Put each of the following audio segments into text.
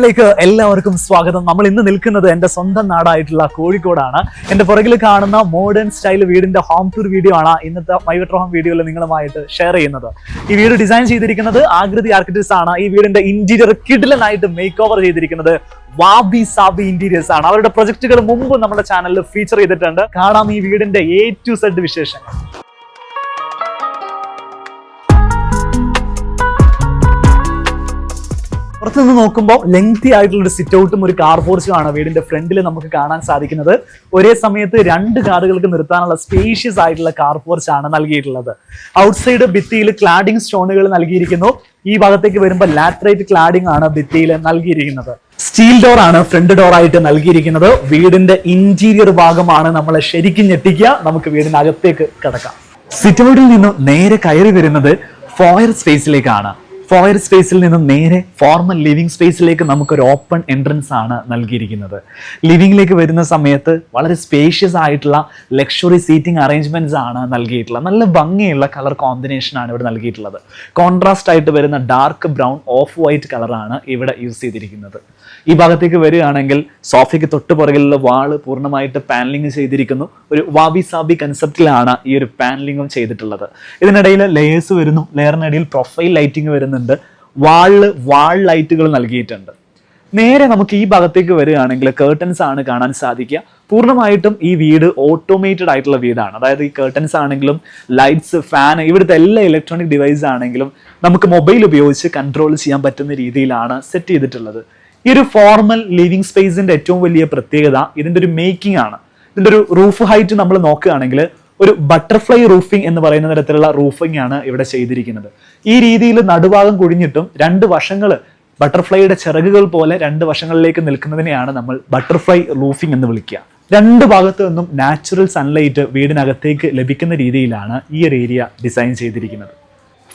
വീഡിയോയിലേക്ക് എല്ലാവർക്കും സ്വാഗതം. നമ്മൾ ഇന്ന് നിൽക്കുന്നത് എൻ്റെ സ്വന്തം നാടായിട്ടുള്ള കോഴിക്കോടാണ്. എൻ്റെ പുറകിൽ കാണുന്ന മോഡേൺ സ്റ്റൈൽ വീടിന്റെ ഹോം ടൂർ വീഡിയോ ആണ് ഇന്നത്തെ മൈ വെട്രോ ഹോം വീഡിയോയിൽ നിങ്ങളുമായിട്ട് ഷെയർ ചെയ്യുന്നത്. ഈ വീട് ഡിസൈൻ ചെയ്തിരിക്കുന്നത് ആകൃതി ആർക്കിടെക്ട്സ് ആണ്. ഈ വീടിന്റെ ഇന്റീരിയർ കിഡിലനായിട്ട് മേക്ക് ഓവർ ചെയ്തിരിക്കുന്നത് വാബി സാബി ഇന്റീരിയേഴ്സ് ആണ്. അവരുടെ പ്രൊജക്ടുകൾ മുമ്പ് നമ്മുടെ ചാനലിൽ ഫീച്ചർ ചെയ്തിട്ടുണ്ട്. കാണാം ഈ വീടിന്റെ A to Z വിശേഷങ്ങൾ. പുറത്തുനിന്ന് നോക്കുമ്പോൾ ലെങ്തി ആയിട്ടുള്ള ഒരു സിറ്റ് ഔട്ടും ഒരു കാർ പോർച്ചും ആണ് വീടിന്റെ ഫ്രണ്ടിൽ നമുക്ക് കാണാൻ സാധിക്കുന്നത്. ഒരേ സമയത്ത് രണ്ട് കാറുകൾക്ക് നിർത്താനുള്ള സ്പേഷ്യസ് ആയിട്ടുള്ള കാർ പോർച്ച് ആണ് നൽകിയിട്ടുള്ളത്. ഔട്ട്സൈഡ് ഭിത്തിയിൽ ക്ലാഡിംഗ് സ്റ്റോണുകൾ നൽകിയിരിക്കുന്നു. ഈ ഭാഗത്തേക്ക് വരുമ്പോൾ ലാറ്ററൈറ്റ് ക്ലാഡിംഗ് ആണ് ഭിത്തിയിൽ നൽകിയിരിക്കുന്നത്. സ്റ്റീൽ ഡോർ ആണ് ഫ്രണ്ട് ഡോർ ആയിട്ട് നൽകിയിരിക്കുന്നത്. വീടിന്റെ ഇന്റീരിയർ ഭാഗമാണ് നമ്മളെ ശരിക്കും ഞെട്ടിക്കുക. നമുക്ക് വീടിനകത്തേക്ക് കിടക്കാം. സിറ്റ് ഔട്ടിൽ നിന്നും നേരെ കയറി വരുന്നത് ഫോയർ സ്പേസിലേക്കാണ്. ഫോയർ സ്പേസിൽ നിന്നും നേരെ ഫോർമൽ ലിവിംഗ് സ്പേസിലേക്ക് നമുക്കൊരു ഓപ്പൺ എൻട്രൻസ് ആണ് നൽകിയിരിക്കുന്നത്. ലിവിംഗിലേക്ക് വരുന്ന സമയത്ത് വളരെ സ്പേഷ്യസ് ആയിട്ടുള്ള ലക്ഷറി സീറ്റിംഗ് അറേഞ്ച്മെന്റ്സ് ആണ് നൽകിയിട്ടുള്ളത്. നല്ല ഭംഗിയുള്ള കളർ കോമ്പിനേഷൻ ആണ് ഇവിടെ നൽകിയിട്ടുള്ളത്. കോൺട്രാസ്റ്റ് ആയിട്ട് വരുന്ന ഡാർക്ക് ബ്രൗൺ ഓഫ് വൈറ്റ് കളറാണ് ഇവിടെ യൂസ് ചെയ്തിരിക്കുന്നത്. ഈ ഭാഗത്തേക്ക് വരികയാണെങ്കിൽ സോഫയ്ക്ക് തൊട്ട് പുറകിലുള്ള വാള് പൂർണ്ണമായിട്ട് പാനലിംഗ് ചെയ്തിരിക്കുന്നു. ഒരു വാബി സാബി കൺസെപ്റ്റിലാണ് ഈ ഒരു പാനലിംഗും ചെയ്തിട്ടുള്ളത്. ഇതിനിടയിൽ ലെയേഴ്സ് വരുന്നു. ലെയറിനിടയിൽ പ്രൊഫൈൽ ലൈറ്റിംഗ് വരുന്നുണ്ട്. വാൾ ലൈറ്റുകൾ നൽകിയിട്ടുണ്ട്. നേരെ നമുക്ക് ഈ ഭാഗത്തേക്ക് വരികയാണെങ്കിൽ കേർട്ടൻസ് ആണ് കാണാൻ സാധിക്കുക. പൂർണ്ണമായിട്ടും ഈ വീട് ഓട്ടോമേറ്റഡ് ആയിട്ടുള്ള വീടാണ്. അതായത് ഈ കേർട്ടൻസ് ആണെങ്കിലും ലൈറ്റ്സ്, ഫാൻ, ഇവിടുത്തെ എല്ലാ ഇലക്ട്രോണിക് ഡിവൈസ് ആണെങ്കിലും നമുക്ക് മൊബൈൽ ഉപയോഗിച്ച് കൺട്രോൾ ചെയ്യാൻ പറ്റുന്ന രീതിയിലാണ് സെറ്റ് ചെയ്തിട്ടുള്ളത്. ഈ ഒരു ഫോർമൽ ലിവിംഗ് സ്പേസിന്റെ ഏറ്റവും വലിയ പ്രത്യേകത ഇതിന്റെ ഒരു മേക്കിംഗ് ആണ്. ഇതിന്റെ ഒരു റൂഫ് ഹൈറ്റ് നമ്മൾ നോക്കുകയാണെങ്കിൽ ഒരു ബട്ടർഫ്ലൈ റൂഫിംഗ് എന്ന് പറയുന്ന തരത്തിലുള്ള റൂഫിംഗ് ആണ് ഇവിടെ ചെയ്തിരിക്കുന്നത്. ഈ രീതിയിൽ നടുഭാഗം കുഴിഞ്ഞിട്ടും രണ്ട് വശങ്ങൾ ബട്ടർഫ്ലൈയുടെ ചിറകുകൾ പോലെ രണ്ട് വശങ്ങളിലേക്ക് നിൽക്കുന്നതിനെയാണ് നമ്മൾ ബട്ടർഫ്ലൈ റൂഫിംഗ് എന്ന് വിളിക്കുക. രണ്ട് ഭാഗത്തു നിന്നും നാച്ചുറൽ സൺലൈറ്റ് വീടിനകത്തേക്ക് ലഭിക്കുന്ന രീതിയിലാണ് ഈ ഒരു ഏരിയ ഡിസൈൻ ചെയ്തിരിക്കുന്നത്.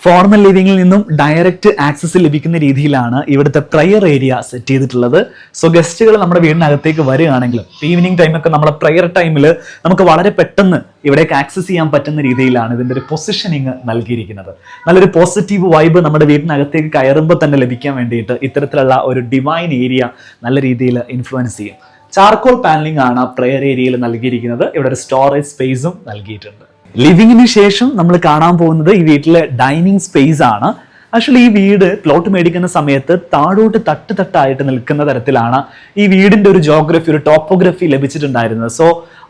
ഫോർമൽ ലിവിംഗിൽ നിന്നും ഡയറക്റ്റ് ആക്സസ് ലഭിക്കുന്ന രീതിയിലാണ് ഇവിടുത്തെ പ്രയർ ഏരിയ സെറ്റ് ചെയ്തിട്ടുള്ളത്. സോ ഗസ്റ്റുകൾ നമ്മുടെ വീടിനകത്തേക്ക് വരികയാണെങ്കിലും ഈവനിങ് ടൈമൊക്കെ നമ്മുടെ പ്രയർ ടൈമിൽ നമുക്ക് വളരെ പെട്ടെന്ന് ഇവിടേക്ക് ആക്സസ് ചെയ്യാൻ പറ്റുന്ന രീതിയിലാണ് ഇതിൻ്റെ ഒരു പൊസിഷനിങ് നൽകിയിരിക്കുന്നത്. നല്ലൊരു പോസിറ്റീവ് വൈബ് നമ്മുടെ വീടിനകത്തേക്ക് കയറുമ്പോൾ തന്നെ ലഭിക്കാൻ വേണ്ടിയിട്ട് ഇത്തരത്തിലുള്ള ഒരു ഡിവൈൻ ഏരിയ നല്ല രീതിയിൽ ഇൻഫ്ലുവൻസ് ചെയ്യും. ചാർക്കോൾ പാനലിംഗ് ആണ് പ്രയർ ഏരിയയിൽ നൽകിയിരിക്കുന്നത്. ഇവിടെ ഒരു സ്റ്റോറേജ് സ്പേസും നൽകിയിട്ടുണ്ട്. ലിവിങ്ങിന് ശേഷം നമ്മൾ കാണാൻ പോകുന്നത് ഈ വീട്ടിലെ ഡൈനിങ് സ്പേസ് ആണ്. ആക്ച്വലി ഈ വീട് പ്ലോട്ട് മേടിക്കുന്ന സമയത്ത് താഴോട്ട് തട്ടായിട്ട് നിൽക്കുന്ന തരത്തിലാണ് ഈ വീടിന്റെ ഒരു ജോഗ്രഫി, ഒരു ടോപ്പോഗ്രഫി ലഭിച്ചിട്ടുണ്ടായിരുന്നത്. സോ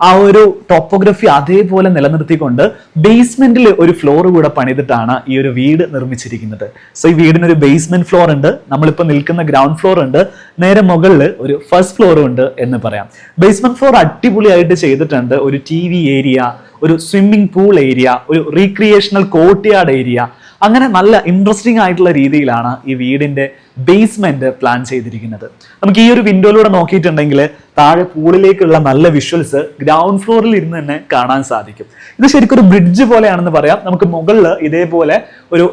ആ ഒരു ടോപ്പോഗ്രഫി അതേപോലെ നിലനിർത്തിക്കൊണ്ട് ബേസ്മെന്റിൽ ഒരു ഫ്ലോർ കൂടെ പണിതിട്ടാണ് ഈ ഒരു വീട് നിർമ്മിച്ചിരിക്കുന്നത്. സോ ഈ വീടിനൊരു ബേസ്മെന്റ് ഫ്ലോർ ഉണ്ട്. നമ്മളിപ്പോൾ നിൽക്കുന്ന ഗ്രൗണ്ട് ഫ്ലോർ ഉണ്ട്. നേരെ മുകളിൽ ഒരു ഫസ്റ്റ് ഫ്ലോറും ഉണ്ട് എന്ന് പറയാം. ബേസ്മെന്റ് ഫ്ലോർ അടിപൊളിയായിട്ട് ചെയ്തിട്ടുണ്ട്. ഒരു TV ഏരിയ, ഒരു സ്വിമ്മിംഗ് പൂൾ ഏരിയ, ഒരു റീക്രിയേഷണൽ കോർട്ട്യാർഡ് ഏരിയ, അങ്ങനെ നല്ല ഇൻട്രസ്റ്റിംഗ് ആയിട്ടുള്ള രീതിയിലാണ് ഈ വീടിന്റെ ബേസ്മെന്റ് പ്ലാൻ ചെയ്തിരിക്കുന്നത്. നമുക്ക് ഈ ഒരു വിൻഡോയിലൂടെ നോക്കിയിട്ടുണ്ടെങ്കിൽ താഴെ പൂളിലേക്കുള്ള നല്ല വിഷ്വൽസ് ഗ്രൗണ്ട് ഫ്ലോറിൽ ഇരുന്ന് തന്നെ കാണാൻ സാധിക്കും. ഇത് ശരിക്കും ഒരു ബ്രിഡ്ജ് പോലെയാണെന്ന് പറയാം. നമുക്ക് മുകളിൽ ഇതേപോലെ ഒരു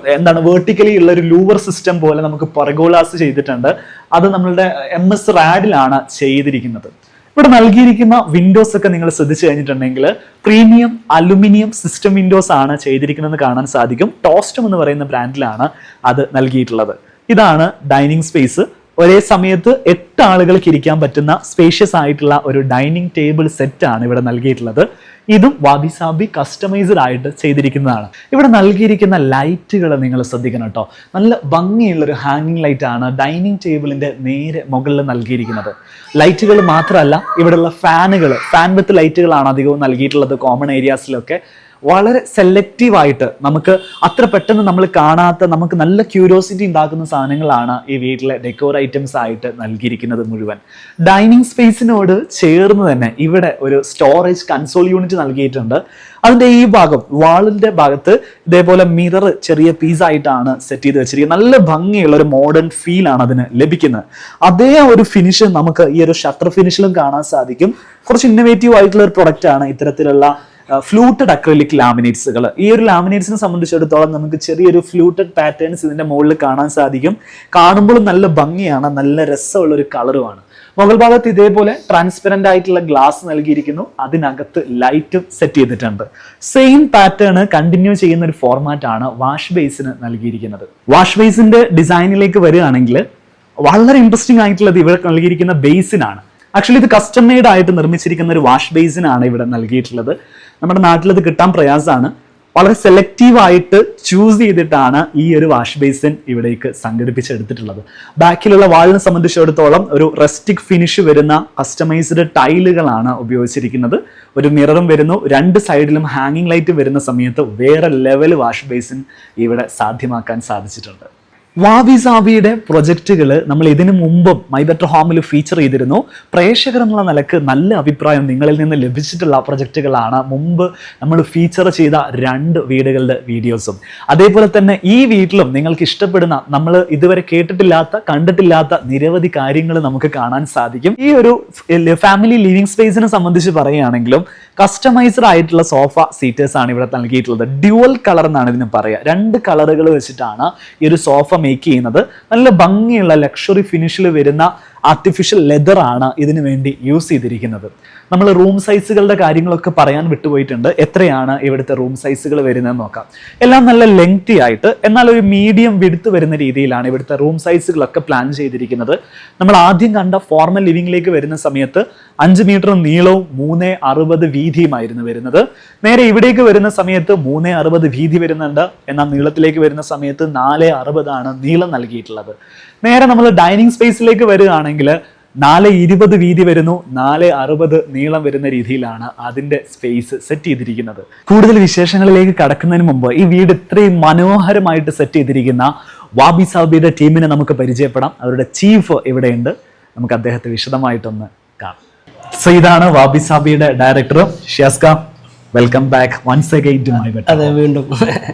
വേർട്ടിക്കലി ഉള്ള ഒരു ലൂവർ സിസ്റ്റം പോലെ നമുക്ക് പെർഗോളാസ് ചെയ്തിട്ടുണ്ട്. അത് നമ്മളുടെ MS റാഡിലാണ് ചെയ്തിരിക്കുന്നത്. ഇവിടെ നൽകിയിരിക്കുന്ന വിൻഡോസ് ഒക്കെ നിങ്ങൾ ശ്രദ്ധിച്ചു കഴിഞ്ഞിട്ടുണ്ടെങ്കിൽ പ്രീമിയം അലുമിനിയം സിസ്റ്റം വിൻഡോസ് ആണ് ചെയ്തിരിക്കുന്നതെന്ന് കാണാൻ സാധിക്കും. ടോസ്റ്റം എന്ന് പറയുന്ന ബ്രാൻഡിലാണ് അത് നൽകിയിട്ടുള്ളത്. ഇതാണ് ഡൈനിങ് സ്പേസ്. ഒരേ സമയത്ത് 8 ആളുകൾക്ക് ഇരിക്കാൻ പറ്റുന്ന സ്പേഷ്യസ് ആയിട്ടുള്ള ഒരു ഡൈനിങ് ടേബിൾ സെറ്റ് ആണ് ഇവിടെ നൽകിയിട്ടുള്ളത്. ഇതും വാബി സാബി കസ്റ്റമൈസ്ഡ് ആയിട്ട് ചെയ്തിരിക്കുന്നതാണ്. ഇവിടെ നൽകിയിരിക്കുന്ന ലൈറ്റുകൾ നിങ്ങൾ ശ്രദ്ധിക്കണം കേട്ടോ. നല്ല ഭംഗിയുള്ള ഒരു ഹാങ്ങിങ് ലൈറ്റ് ആണ് ഡൈനിങ് ടേബിളിന്റെ നേരെ മുകളിൽ നൽകിയിരിക്കുന്നത്. ലൈറ്റുകൾ മാത്രമല്ല, ഇവിടെയുള്ള ഫാൻ വിത്ത് ലൈറ്റുകളാണ് അധികവും നൽകിയിട്ടുള്ളത്. കോമൺ ഏരിയാസിലൊക്കെ വളരെ സെലക്റ്റീവായിട്ട് നമുക്ക് അത്ര പെട്ടെന്ന് നമ്മൾ കാണാത്ത, നമുക്ക് നല്ല ക്യൂരിയോസിറ്റി ഉണ്ടാക്കുന്ന സാധനങ്ങളാണ് ഈ വീട്ടിലെ ഡെക്കോർ ഐറ്റംസ് ആയിട്ട് നൽകിയിരിക്കുന്നത് മുഴുവൻ. ഡൈനിങ് സ്പേസിനോട് ചേർന്ന് തന്നെ ഇവിടെ ഒരു സ്റ്റോറേജ് കൺസോൾ യൂണിറ്റ് നൽകിയിട്ടുണ്ട്. അതിന്റെ ഈ ഭാഗം, വാളിന്റെ ഭാഗത്ത് ഇതേപോലെ മിറർ ചെറിയ പീസായിട്ടാണ് സെറ്റ് ചെയ്ത് വെച്ചിരിക്കുന്നത്. നല്ല ഭംഗിയുള്ള ഒരു മോഡേൺ ഫീൽ ആണ് അതിന് ലഭിക്കുന്നത്. അതേ ഒരു ഫിനിഷ് നമുക്ക് ഈ ഒരു ഷട്ടർ ഫിനിഷിലും കാണാൻ സാധിക്കും. കുറച്ച് ഇന്നോവേറ്റീവ് ആയിട്ടുള്ള ഒരു പ്രൊഡക്റ്റ് ആണ് ഇത്തരത്തിലുള്ള ഫ്ലൂട്ടഡ് അക്രിലിക് ലാമിനേറ്റ്സുകൾ. ഈ ഒരു ലാമിനേറ്റ്സിനെ സംബന്ധിച്ചിടത്തോളം നമുക്ക് ചെറിയൊരു ഫ്ലൂട്ടഡ് പാറ്റേൺസ് ഇതിന്റെ മുകളിൽ കാണാൻ സാധിക്കും. കാണുമ്പോഴും നല്ല ഭംഗിയാണ്, നല്ല രസമുള്ള ഒരു കളറുമാണ്. മുകൾ ഭാഗത്ത് ഇതേപോലെ ട്രാൻസ്പെറന്റ് ആയിട്ടുള്ള ഗ്ലാസ് നൽകിയിരിക്കുന്നു. അതിനകത്ത് ലൈറ്റും സെറ്റ് ചെയ്തിട്ടുണ്ട്. സെയിം പാറ്റേൺ കണ്ടിന്യൂ ചെയ്യുന്ന ഒരു ഫോർമാറ്റ് ആണ് വാഷ് ബേസിന് നൽകിയിരിക്കുന്നത്. വാഷ് ബേസിന്റെ ഡിസൈനിലേക്ക് വരികയാണെങ്കിൽ വളരെ ഇൻട്രസ്റ്റിംഗ് ആയിട്ടുള്ളത് ഇവിടെ നൽകിയിരിക്കുന്ന ബേസിനാണ്. ആക്ച്വലി ഇത് കസ്റ്റം മെയ്ഡ് ആയിട്ട് നിർമ്മിച്ചിരിക്കുന്ന ഒരു വാഷ് ബേസിനാണ് ഇവിടെ നൽകിയിട്ടുള്ളത്. നമ്മുടെ നാട്ടിൽ ഇത് കിട്ടാൻ പ്രയാസമാണ്. വളരെ സെലക്റ്റീവ് ആയിട്ട് ചൂസ് ചെയ്തിട്ടാണ് ഈ ഒരു വാഷ് ബേസിൻ ഇവിടേക്ക് സംഘടിപ്പിച്ചെടുത്തിട്ടുള്ളത്. ബാക്കിലുള്ള വാളിനെ സംബന്ധിച്ചിടത്തോളം ഒരു റസ്റ്റിക് ഫിനിഷ് വരുന്ന കസ്റ്റമൈസ്ഡ് ടൈലുകളാണ് ഉപയോഗിച്ചിരിക്കുന്നത്. ഒരു മിററും വരുന്നു. രണ്ട് സൈഡിലും ഹാങ്ങിങ് ലൈറ്റ് വരുന്ന സമയത്ത് വേറെ ലെവൽ വാഷ് ബേസിൻ ഇവിടെ സാധ്യമാക്കാൻ സാധിച്ചിട്ടുണ്ട്. വാബി സാബിയുടെ പ്രൊജക്റ്റുകൾ നമ്മൾ ഇതിനു മുമ്പും മൈ ബെറ്റർ ഹോമിൽ ഫീച്ചർ ചെയ്തിരുന്നു. പ്രേക്ഷകർ എന്നുള്ള നിലക്ക് നല്ല അഭിപ്രായം നിങ്ങളിൽ നിന്ന് ലഭിച്ചിട്ടുള്ള പ്രൊജക്റ്റുകളാണ് മുമ്പ് നമ്മൾ ഫീച്ചർ ചെയ്ത 2 വീടുകളുടെ വീഡിയോസും. അതേപോലെ തന്നെ ഈ വീട്ടിലും നിങ്ങൾക്ക് ഇഷ്ടപ്പെടുന്ന, നമ്മൾ ഇതുവരെ കേട്ടിട്ടില്ലാത്ത കണ്ടിട്ടില്ലാത്ത നിരവധി കാര്യങ്ങൾ നമുക്ക് കാണാൻ സാധിക്കും. ഈ ഒരു ഫാമിലി ലിവിംഗ് സ്പേസിനെ സംബന്ധിച്ച് പറയുകയാണെങ്കിലും കസ്റ്റമൈസ്ഡ് ആയിട്ടുള്ള സോഫ സീറ്റേഴ്സ് ആണ് ഇവിടെ നൽകിയിട്ടുള്ളത്. ഡ്യുവൽ കളർ എന്നാണ് ഇതിന് പറയുക. 2 കളറുകൾ വെച്ചിട്ടാണ് ഈ ഒരു സോഫ മേക്ക് ചെയ്യുന്നത്. നല്ല ഭംഗിയുള്ള ലക്ഷറി ഫിനിഷിൽ വരുന്ന ആർട്ടിഫിഷ്യൽ ലെതർ ആണ് ഇതിനു വേണ്ടി യൂസ് ചെയ്തിരിക്കുന്നത്. നമ്മൾ റൂം സൈസുകളുടെ കാര്യങ്ങളൊക്കെ പറയാൻ വിട്ടുപോയിട്ടുണ്ട്. എത്രയാണ് ഇവിടുത്തെ റൂം സൈസുകൾ വരുന്നതെന്ന് നോക്കാം. എല്ലാം നല്ല ലെങ്തി ആയിട്ട് എന്നാൽ ഒരു മീഡിയം വിഡ്ത്ത് വരുന്ന രീതിയിലാണ് ഇവിടുത്തെ റൂം സൈസുകളൊക്കെ പ്ലാൻ ചെയ്തിരിക്കുന്നത്. നമ്മൾ ആദ്യം കണ്ട ഫോർമൽ ലിവിംഗിലേക്ക് വരുന്ന സമയത്ത് 5 മീറ്റർ നീളവും 3.60 വീതിയുമായിരുന്നു വരുന്നത്. നേരെ ഇവിടേക്ക് വരുന്ന സമയത്ത് 3.60 വീതി വരുന്നുണ്ട്. എന്നാൽ നീളത്തിലേക്ക് വരുന്ന സമയത്ത് 4.60 ആണ് നീളം നൽകിയിട്ടുള്ളത്. നേരെ നമ്മൾ ഡൈനിങ് സ്പേസിലേക്ക് വരികയാണെങ്കിൽ 4.20 വീതി വരുന്നു, 4.60 നീളം വരുന്ന രീതിയിലാണ് അതിന്റെ സ്പേസ് സെറ്റ് ചെയ്തിരിക്കുന്നത്. കൂടുതൽ വിശേഷങ്ങളിലേക്ക് കടക്കുന്നതിന് മുമ്പ് ഈ വീട് ഇത്രയും മനോഹരമായിട്ട് സെറ്റ് ചെയ്തിരിക്കുന്ന വാബി സാബിയുടെ ടീമിനെ നമുക്ക് പരിചയപ്പെടാം. അവരുടെ ചീഫ് ഇവിടെയുണ്ട്. നമുക്ക് അദ്ദേഹത്തെ വിശദമായിട്ടൊന്ന് കാണാം. സോ ഇതാണ് വാബി സാബിയുടെ ഡയറക്ടർ ഷിയാസ്ക. Welcome back once again to my better. അതെ, വീണ്ടും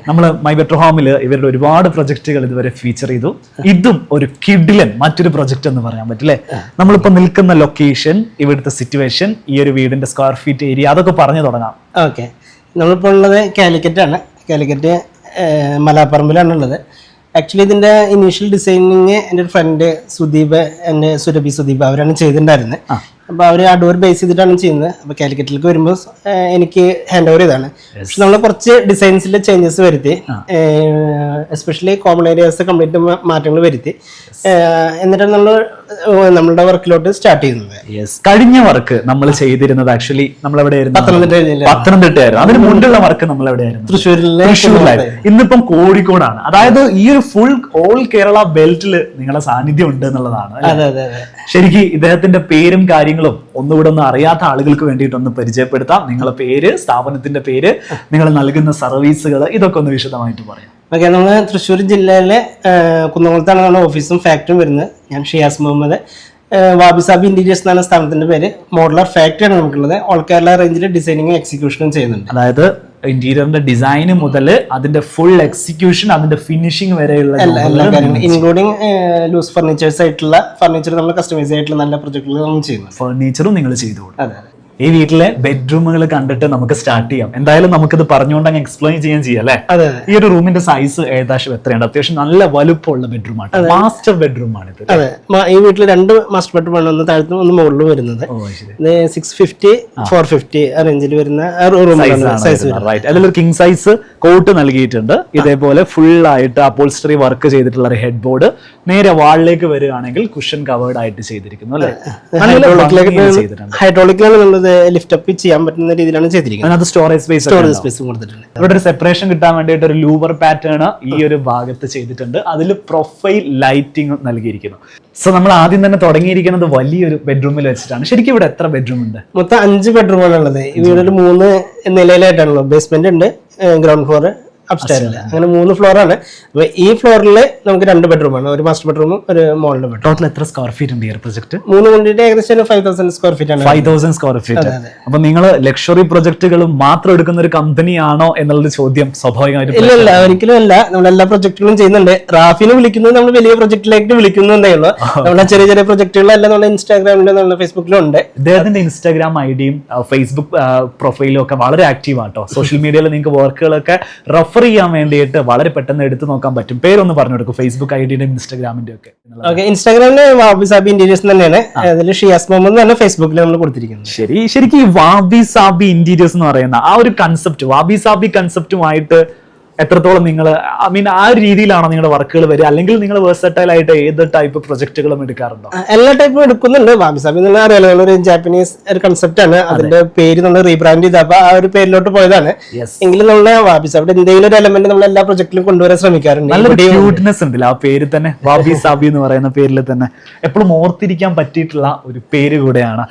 നമ്മൾ മൈ ബെറ്റർ ഹോമിൽ ഇവരുടെ ഒരുപാട് പ്രൊജക്ടുകൾ ഇതുവരെ ഫീച്ചർ ചെയ്തു. ഇതും ഒരു കിഡിലൻ മറ്റൊരു പ്രൊജക്ട് എന്ന് പറയാൻ പറ്റില്ലേ. നമ്മളിപ്പോ നിൽക്കുന്ന ലൊക്കേഷൻ, ഇവിടുത്തെ സിറ്റുവേഷൻ, ഈ ഒരു വീടിന്റെ സ്ക്വയർ ഫീറ്റ് ഏരിയ, അതൊക്കെ പറഞ്ഞു തുടങ്ങാം. ഓക്കെ, നമ്മളിപ്പോൾ ഉള്ളത് കാലിക്കറ്റ് ആണ്. കാലിക്കറ്റ് മലാപ്പറമ്പിലാണ് ഉള്ളത്. ആക്ച്വലി ഇതിന്റെ ഇനീഷ്യൽ ഡിസൈനിങ് എൻ്റെ ഒരു ഫ്രണ്ട് സുദീപ്, എൻ്റെ സുദീപ് അവരാണ് ചെയ്തിട്ടുണ്ടായിരുന്നത്. അപ്പോൾ അവർ ആ ഡോർ ബേസ് ചെയ്തിട്ടാണ് ചെയ്യുന്നത്. അപ്പോൾ കാലിക്കറ്റിലേക്ക് വരുമ്പോൾ എനിക്ക് ഹാൻഡ് ഓവർ ചെയ്താണ്. പക്ഷെ നമ്മൾ കുറച്ച് ഡിസൈൻസിലെ ചേഞ്ചസ് വരുത്തി, എസ്പെഷ്യലി കോമൺ ഏരിയാസ് കംപ്ലീറ്റ് മാറ്റങ്ങൾ വരുത്തി, എന്നിട്ടാണ് നമ്മളുടെ വർക്കിലോട്ട് സ്റ്റാർട്ട് ചെയ്യുന്നത്. കഴിഞ്ഞ വർക്ക് നമ്മൾ ചെയ്തിരുന്നത് ആക്ച്വലി നമ്മൾ എവിടെയായിരുന്നു? പത്തനംതിട്ടയായിരുന്നു. അതിന് മുൻപുള്ള വർക്ക് നമ്മൾ എവിടെയായിരുന്നു? തൃശ്ശൂരിലായിരുന്നു. ഇന്നിപ്പം കോഴിക്കോടാണ്. അതായത് ഈ ഒരു ഫുൾ ഓൾ കേരള ബെൽറ്റിൽ നിങ്ങളുടെ സാന്നിധ്യം ഉണ്ട് എന്നുള്ളതാണ്. ശരിക്കും ഇദ്ദേഹത്തിന്റെ പേരും കാര്യങ്ങളും ഒന്നുകൂടെ ഒന്ന് അറിയാത്ത ആളുകൾക്ക് വേണ്ടിയിട്ടൊന്ന് പരിചയപ്പെടുത്താം. നിങ്ങളുടെ പേര്, സ്ഥാപനത്തിന്റെ പേര്, നിങ്ങൾ നൽകുന്ന സർവീസുകൾ, ഇതൊക്കെ ഒന്ന് വിശദമായിട്ട് പറയാം. ഓക്കെ, നമ്മൾ തൃശ്ശൂർ ജില്ലയിലെ കുന്നംകുളത്താണ് നമ്മുടെ ഓഫീസും ഫാക്ടറിയും വരുന്നത്. ഞാൻ Shiyas Muhammad. Wabi sabi interiors എന്നാണ് സ്ഥാപനത്തിന്റെ പേര്. മോഡുലാർ ഫാക്ടറിയാണ് നമുക്കുള്ളത്. ഓൾ കേരള റേഞ്ചിൽ ഡിസൈനിങ്ങും എക്സിക്യൂഷനും ചെയ്യുന്നുണ്ട്. അതായത് ഇന്റീരിയറിന്റെ ഡിസൈന് മുതൽ അതിന്റെ ഫുൾ എക്സിക്യൂഷൻ, അതിന്റെ ഫിനിഷിംഗ് വരെയുള്ള എല്ലാ കാര്യങ്ങളും ഇൻക്ലൂഡിങ് ലൂസ് ഫർണിച്ചേഴ്സ് ആയിട്ടുള്ള ഫർണിച്ചർ നമ്മൾ കസ്റ്റമൈസ് ആയിട്ടുള്ള നല്ല പ്രൊജക്ടുകൾ നമ്മൾ ചെയ്യുന്നു. ഫർണിച്ചറും നിങ്ങൾ ചെയ്തു. അതെ. ഈ വീട്ടിലെ ബെഡ്റൂമുകൾ കണ്ടിട്ട് നമുക്ക് സ്റ്റാർട്ട് ചെയ്യാം. എന്തായാലും നമുക്കിത് പറഞ്ഞുകൊണ്ട് അങ്ങ് എക്സ്പ്ലെയിൻ ചെയ്യാൻ ചെയ്യാം അല്ലേ? ഈ ഒരു റൂമിന്റെ സൈസ് ഏകദേശം എത്രയുണ്ട്? അത്യാവശ്യം നല്ല വലുപ്പമുള്ള ബെഡ്റൂമാണ്. മാസ്റ്റർ ബെഡ്റൂം ആണ് ഇത്. അതെ, ഈ വീട്ടിൽ 2 മാസ്റ്റർ ബെഡ്റൂം ആണ്. ഒന്ന് താഴത്തും ഒന്ന് മുകളിലും വരുന്നത്. 650 450 റേഞ്ചിൽ വരുന്ന സൈസ്. അതിലൊരു കിങ് സൈസ് കോട്ട് നൽകിയിട്ടുണ്ട്. ഇതേപോലെ ഫുൾ ആയിട്ട് അപ്പോൾസ്റ്ററി വർക്ക് ചെയ്തിട്ടുള്ള ഒരു ഹെഡ് ബോർഡ്. നേരെ വാളിലേക്ക് വരികയാണെങ്കിൽ കുഷൻ കവേർഡ് ആയിട്ട് ചെയ്തിരിക്കുന്നു അല്ലേ? ഹൈഡ്രോളിക്കിലാണ് ലിഫ്റ്റ് അപ്പ് ചെയ്യാൻ പറ്റുന്ന രീതിയിലാണ് ചെയ്തിരിക്കുന്നത്. സ്റ്റോറേജ് സ്പേസ് കൊടുത്തിട്ടുണ്ട്. ഇവിടെ ഒരു സെപ്പറേഷൻ കിട്ടാൻ വേണ്ടിയിട്ട് ഒരു ലൂവർ പാറ്റേൺ ഈ ഒരു ഭാഗത്ത് ചെയ്തിട്ടുണ്ട്. അതിൽ പ്രൊഫൈൽ ലൈറ്റിംഗ് നൽകിയിരിക്കുന്നു. സോ നമ്മൾ ആദ്യം തന്നെ തുടങ്ങിയിരിക്കുന്നത് വലിയൊരു ബെഡ്റൂമിൽ വെച്ചിട്ടാണ്. ശരിക്കും ഇവിടെ എത്ര ബെഡ്റൂം ഉണ്ട്? മൊത്തം 5 ബെഡ്റൂമാണ് ഉള്ളത്. ഈ വീടിൽ 3 നിലയിലായിട്ടാണല്ലോ. ബേസ്മെന്റ് ഉണ്ട്, ഗ്രൗണ്ട് ഫ്ലോർ, അപ്സ്റ്റെയറിൽ, അങ്ങനെ 3 ഫ്ലോറാണ്. അപ്പൊ ഈ ഫ്ലോറിൽ നമുക്ക് 2 ബെഡ്റൂമാണ്. ഒരു മാസ്റ്റർ ബെഡ്റൂമും ഒരു മോളിന്റെ ബെഡ്റൂം. ടോട്ടൽ എത്ര സ്ക്വയർ ഫീറ്റ് ഉണ്ട് ഈ പ്രൊജക്ട്? 3 കൊണ്ടിട്ട് ഏകദേശം 5000 സ്ക്വയർ ഫീറ്റ് ആണ്. 5000 സ്ക്വയർ ഫീറ്റ്. അപ്പൊ നിങ്ങൾ ലക്ഷറി പ്രൊജക്ടുകൾ മാത്രം എടുക്കുന്ന ഒരു കമ്പനിയാണോ എന്നുള്ളത് ചോദ്യം സ്വാഭാവികമായിട്ട്. ഇല്ല, ഒരിക്കലും അല്ല. നമ്മൾ എല്ലാ പ്രൊജക്ടുകളും ചെയ്യുന്നുണ്ട്. റാഫിനെ വിളിക്കുന്നത് നമ്മൾ വലിയ പ്രൊജക്ടിലേക്ക് വിളിക്കുന്നതേ ഉള്ളൂ. നമ്മളെ ചെറിയ ചെറിയ പ്രൊജക്ടുകളെല്ലാം നമ്മുടെ ഇൻസ്റ്റാഗ്രാമിലും നമ്മുടെ ഫേസ്ബുക്കിലും ഉണ്ട്. ഇദ്ദേഹത്തിന്റെ ഇൻസ്റ്റാഗ്രാം ഐഡിയും ഫേസ്ബുക്ക് പ്രൊഫൈലും ഒക്കെ വളരെ ആക്റ്റീവ് ആട്ടോ. സോഷ്യൽ മീഡിയയിൽ നിങ്ങൾക്ക് വർക്കുകളൊക്കെ റെഫർ ചെയ്യാൻ വേണ്ടിയിട്ട് വളരെ പെട്ടെന്ന് എടുത്തു നോക്കാൻ പറ്റും. പേരൊന്ന് പറഞ്ഞു കൊടുക്കും, ഫേസ്ബുക്ക് ഐഡിയുടെ ഇൻസ്റ്റാഗ്രാമിന്റെ ഒക്കെ. ഇൻസ്റ്റാഗ്രാമില് വാബി സാബി ഇന്റീരിയേഴ്സ് തന്നെയാണ്. അതിൽ ഷിയാസ് മുഹമ്മദ് തന്നെ ഫേസ്ബുക്കിൽ നമ്മൾ കൊടുത്തിരിക്കുന്നത്. ശരിക്കും ഈ വാബി സാബി ഇന്റീരിയേഴ്സ് എന്ന് പറയുന്ന ആ ഒരു കൺസെപ്റ്റ്, വാബി സാബി കൺസെപ്റ്റുമായിട്ട് എത്രത്തോളം നിങ്ങൾ ആ ഒരു രീതിയിലാണോ നിങ്ങളുടെ വർക്കുകൾ വരിക, അല്ലെങ്കിൽ നിങ്ങൾ വേഴ്സറ്റൈൽ ആയിട്ട് ഏത് ടൈപ്പ് പ്രൊജക്ടുകളും എടുക്കാറുണ്ടോ? എല്ലാ ടൈപ്പും എടുക്കുന്നുണ്ട്. വാബി സാബി എന്നുള്ള അറിയാലോ, ഒരു ജാപ്പനീസ് ഒരു കൺസെപ്റ്റ് ആണ്. അതിന്റെ പേര് നമ്മൾ റീബ്രാൻഡ് ചെയ്തപ്പോ ആ ഒരു പേരിലോട്ട് പോയതാണ്. എങ്കിലും നമ്മളെ വാബി സാബിയുടെ എന്തെങ്കിലും ഒരു എലമെന്റ് നമ്മൾ എല്ലാ പ്രൊജക്റ്റിലും കൊണ്ടുവരാൻ ശ്രമിക്കാറുണ്ട്. നല്ലൊരു ക്യൂട്ട്നെസ് ഉണ്ടല്ലോ ആ പേര് തന്നെ, വാബി സാബി എന്ന് പറയുന്ന പേരിൽ തന്നെ എപ്പോഴും ഓർത്തിരിക്കാൻ പറ്റിയിട്ടുള്ള ഒരു പേര് കൂടെയാണ്.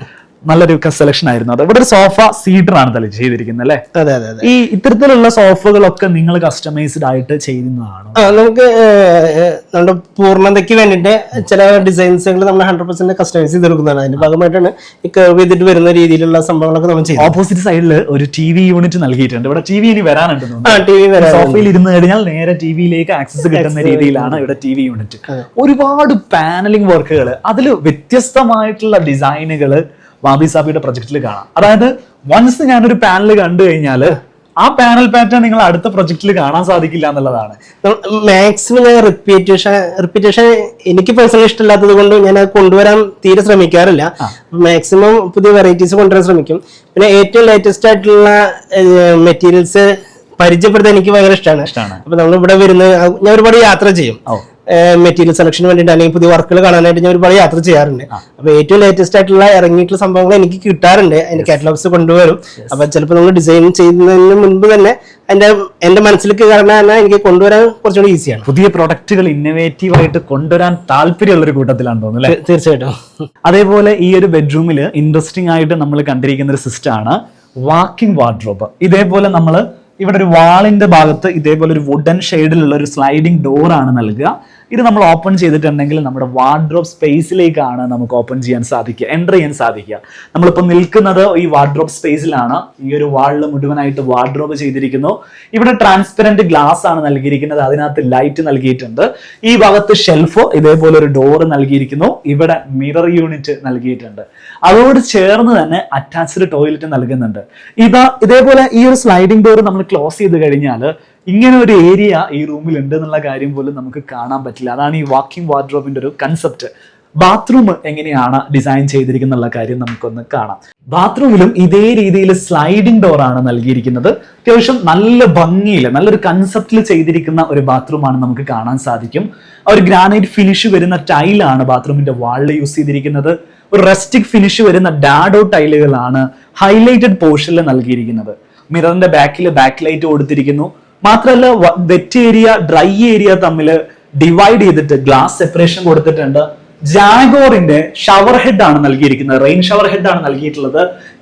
നല്ലൊരു സെലക്ഷൻ ആയിരുന്നു അത്. ഇവിടെ ഒരു സോഫ സീഡർ ആണ് തല ചെയ്തിരിക്കുന്നത് അല്ലേ? അതെ അതെ അതെ. ഈ ഇത്തരത്തിലുള്ള സോഫകളൊക്കെ നിങ്ങൾ കസ്റ്റമൈസ്ഡ് ആയിട്ട് ചെയ്യുന്നതാണോ? നമുക്ക് നമ്മുടെ പൂർണ്ണതയ്ക്ക് വേണ്ടിയിട്ട് ചില ഡിസൈൻസുകൾ നമ്മൾ 100% കസ്റ്റമൈസ് ചെയ്ത് കൊടുക്കുന്നതാണ്. അതിന്റെ ഭാഗമായിട്ടാണ് ഈ കർവ് ചെയ്തിട്ട് വരുന്ന രീതിയിലുള്ള സംഭവങ്ങളൊക്കെ നമ്മൾ ചെയ്യുന്നത്. ഓപ്പോസിറ്റ് സൈഡിൽ ഒരു TV യൂണിറ്റ് നൽകിയിട്ടുണ്ട്. ഇവിടെ TV ഇനി വരാനുണ്ട്. സോഫയിൽ ഇരുന്ന് കഴിഞ്ഞാൽ നേരെ TVയിലേക്ക് ആക്സസ് കിട്ടുന്ന രീതിയിലാണ് ഇവിടെ TV യൂണിറ്റ്. ഒരുപാട് പാനലിംഗ് വർക്കുകൾ, അതിൽ വ്യത്യസ്തമായിട്ടുള്ള ഡിസൈനുകൾ വാബി സാബിയുടെ പ്രൊജക്റ്റിൽ കാണാം. അതായത് വൺസ് ഞാനൊരു പാനൽ കണ്ടു കഴിഞ്ഞാൽ ആ പാനൽ പാറ്റേൺ നിങ്ങൾ അടുത്ത പ്രൊജക്റ്റിൽ കാണാൻ സാധിക്കില്ല എന്നുള്ളതാണ്. മാക്സിമം ഞാൻ റിപ്പീറ്റേഷൻ എനിക്ക് പേഴ്സണലി ഇഷ്ടമില്ലാത്തത് കൊണ്ട് ഞാൻ അത് കൊണ്ടുവരാൻ തീരെ ശ്രമിക്കാറില്ല. മാക്സിമം പുതിയ വെറൈറ്റീസ് കൊണ്ടുവരാൻ ശ്രമിക്കും. പിന്നെ ഏറ്റവും ലേറ്റസ്റ്റ് ആയിട്ടുള്ള മെറ്റീരിയൽസ് പരിചയപ്പെടുത്താൻ എനിക്ക് ഭയങ്കര ഇഷ്ടമാണ്. അപ്പൊ നമ്മൾ ഇവിടെ വരുന്ന ഞാൻ ഒരുപാട് യാത്ര ചെയ്യും. മെറ്റീരിയൽ സെലക്ഷന് വേണ്ടിയിട്ട് അല്ലെങ്കിൽ പുതിയ വർക്കുകൾ കാണാനായിട്ട് ഞാൻ ഒരുപാട് യാത്ര ചെയ്യാറുണ്ട്. അപ്പൊ ഏറ്റവും ലേറ്റസ്റ്റ് ആയിട്ടുള്ള ഇറങ്ങിയിട്ടുള്ള സംഭവങ്ങൾ എനിക്ക് കിട്ടാറുണ്ട്. അതിന്റെ കാറ്റലോഗ്സ് കൊണ്ടുവരും. അപ്പൊ ചിലപ്പോൾ നമ്മൾ ഡിസൈൻ ചെയ്യുന്നതിന് മുൻപ് തന്നെ എന്റെ മനസ്സിലേക്ക് കാരണം എനിക്ക് കൊണ്ടുവരാൻ കുറച്ചുകൂടി ഈസിയാണ്. പുതിയ പ്രൊഡക്റ്റുകൾ ഇന്നോവേറ്റീവ് ആയിട്ട് കൊണ്ടുവരാൻ താല്പര്യമുള്ള ഒരു കൂട്ടത്തിലാണ് തോന്നുന്നത്. തീർച്ചയായിട്ടും. അതേപോലെ ഈ ഒരു ബെഡ്റൂമിൽ ഇൻട്രസ്റ്റിംഗ് ആയിട്ട് നമ്മൾ കണ്ടിരിക്കുന്ന ഒരു സിസ്റ്റം ആണ് വാക്കിംഗ് വാർഡ്രോബ്. ഇതേപോലെ നമ്മൾ ഇവിടെ ഒരു വാളിന്റെ ഭാഗത്ത് ഇതേപോലെ ഒരു വുഡൻ ഷെയ്ഡിലുള്ള ഒരു സ്ലൈഡിംഗ് ഡോർ ആണ് നൽകുക. ഇത് നമ്മൾ ഓപ്പൺ ചെയ്തിട്ടുണ്ടെങ്കിൽ നമ്മുടെ വാർഡ്രോബ് സ്പേസിലേക്കാണ് നമുക്ക് ഓപ്പൺ ചെയ്യാൻ സാധിക്കുക, എൻ്റർ ചെയ്യാൻ സാധിക്കുക. നമ്മളിപ്പോൾ നിൽക്കുന്നത് ഈ വാർഡ്രോബ് സ്പേസിലാണ്. ഈ ഒരു വാളിൽ മുഴുവനായിട്ട് വാർഡ്രോബ് ചെയ്തിരിക്കുന്നു. ഇവിടെ ട്രാൻസ്പെറന്റ് ഗ്ലാസ് ആണ് നൽകിയിരിക്കുന്നത്, അതിനകത്ത് ലൈറ്റ് നൽകിയിട്ടുണ്ട്. ഈ ഭാഗത്ത് ഷെൽഫ്, ഇതേപോലെ ഒരു ഡോർ നൽകിയിരിക്കുന്നു. ഇവിടെ മിറർ യൂണിറ്റ് നൽകിയിട്ടുണ്ട്. അതോട് ചേർന്ന് തന്നെ അറ്റാച്ച്ഡ് ടോയ്ലറ്റ് നൽകുന്നുണ്ട്. ഇതേപോലെ ഈ ഒരു സ്ലൈഡിംഗ് ഡോർ നമ്മൾ ക്ലോസ് ചെയ്ത് കഴിഞ്ഞാൽ ഇങ്ങനെ ഒരു ഏരിയ ഈ റൂമിൽ ഉണ്ട് എന്നുള്ള കാര്യം പോലും നമുക്ക് കാണാൻ പറ്റില്ല. അതാണ് ഈ വാക്കിംഗ് വാർഡ്രോബിന്റെ ഒരു കൺസെപ്റ്റ്. ബാത്റൂം എങ്ങനെയാണ് ഡിസൈൻ ചെയ്തിരിക്കുന്ന കാര്യം നമുക്കൊന്ന് കാണാം. ബാത്റൂമിലും ഇതേ രീതിയിൽ സ്ലൈഡിംഗ് ഡോർ ആണ് നൽകിയിരിക്കുന്നത്. അത്യാവശ്യം നല്ല ഭംഗിയിൽ നല്ലൊരു കൺസെപ്റ്റിൽ ചെയ്തിരിക്കുന്ന ഒരു ബാത്റൂമാണ് നമുക്ക് കാണാൻ സാധിക്കും. ഒരു ഗ്രാനൈറ്റ് ഫിനിഷ് വരുന്ന ടൈലാണ് ബാത്റൂമിന്റെ വാളിൽ യൂസ് ചെയ്തിരിക്കുന്നത്. ഒരു റസ്റ്റിക് ഫിനിഷ് വരുന്ന ഡാഡോ ടൈലുകളാണ് ഹൈലൈറ്റഡ് പോർഷനിൽ നൽകിയിരിക്കുന്നത്. മിററിന്റെ ബാക്ക് ലൈറ്റ് കൊടുത്തിരിക്കുന്നു. മാത്രമല്ല വെറ്റ് ഏരിയ ഡ്രൈ ഏരിയ തമ്മിൽ ഡിവൈഡ് ചെയ്തിട്ട് ഗ്ലാസ് സെപ്പറേഷൻ കൊടുത്തിട്ടുണ്ട്. ജാഗോറിന്റെ ഷവർ ഹെഡ് ആണ് നൽകിയിരിക്കുന്നത്, റെയിൻ ഷവർ ഹെഡ് ആണ് നൽകിയിട്ടുള്ളത്.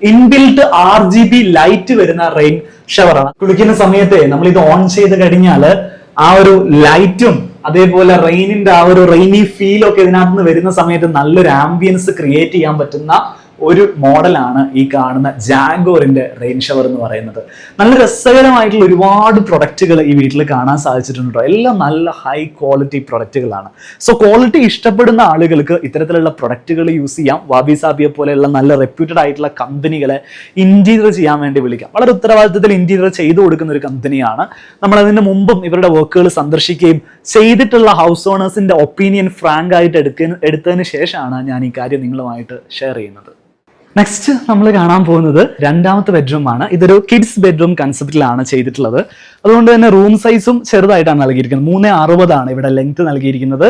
ഇൻബിൽറ്റ് RGB ലൈറ്റ് വരുന്ന റെയിൻ ഷവർ ആണ്. കുളിക്കുന്ന സമയത്ത് നമ്മൾ ഇത് ഓൺ ചെയ്ത് കഴിഞ്ഞാൽ ആ ഒരു ലൈറ്റും അതേപോലെ റെയിനിന്റെ ആ ഒരു റെയിനി ഫീൽ ഒക്കെ ഇതിനകത്ത് നിന്ന് വരുന്ന സമയത്ത് നല്ലൊരു ആംബിയൻസ് ക്രിയേറ്റ് ചെയ്യാൻ പറ്റുന്ന ഒരു മോഡലാണ് ഈ കാണുന്ന ജാഗോറിന്റെ റെയിൻ ഷവർ എന്ന് പറയുന്നത്. നല്ല രസകരമായിട്ടുള്ള ഒരുപാട് പ്രൊഡക്റ്റുകൾ ഈ വീട്ടിൽ കാണാൻ സാധിച്ചിട്ടുണ്ട് കേട്ടോ. എല്ലാം നല്ല ഹൈ ക്വാളിറ്റി പ്രൊഡക്റ്റുകളാണ്. സോ ക്വാളിറ്റി ഇഷ്ടപ്പെടുന്ന ആളുകൾക്ക് ഇത്തരത്തിലുള്ള പ്രൊഡക്റ്റുകൾ യൂസ് ചെയ്യാം. വാബി സാബിയെ പോലെയുള്ള നല്ല റെപ്യൂട്ടഡ് ആയിട്ടുള്ള കമ്പനികളെ ഇന്റീരിയർ ചെയ്യാൻ വേണ്ടി വിളിക്കാം. വളരെ ഉത്തരവാദിത്തത്തിൽ ഇന്റീരിയർ ചെയ്തു കൊടുക്കുന്ന ഒരു കമ്പനിയാണ്. നമ്മൾ അതിന് മുമ്പും ഇവരുടെ വർക്കുകൾ സന്ദർശിക്കുകയും ചെയ്തിട്ടുള്ള ഹൗസ് ഓണേഴ്സിന്റെ ഒപ്പീനിയൻ ഫ്രാങ്ക് ആയിട്ട് എടുത്തതിന് ശേഷമാണ് ഞാൻ ഈ കാര്യം നിങ്ങളുമായിട്ട് ഷെയർ ചെയ്യുന്നത്. നെക്സ്റ്റ് നമ്മൾ കാണാൻ പോകുന്നത് രണ്ടാമത്തെ ബെഡ്റൂം ആണ്. ഇതൊരു കിഡ്സ് ബെഡ്റൂം കൺസെപ്റ്റിലാണ് ചെയ്തിട്ടുള്ളത്. അതുകൊണ്ട് തന്നെ റൂം സൈസും ചെറുതായിട്ടാണ് നൽകിയിരിക്കുന്നത്. 360 ആണ് ഇവിടെ ലെങ്ത് നൽകിയിരിക്കുന്നത്.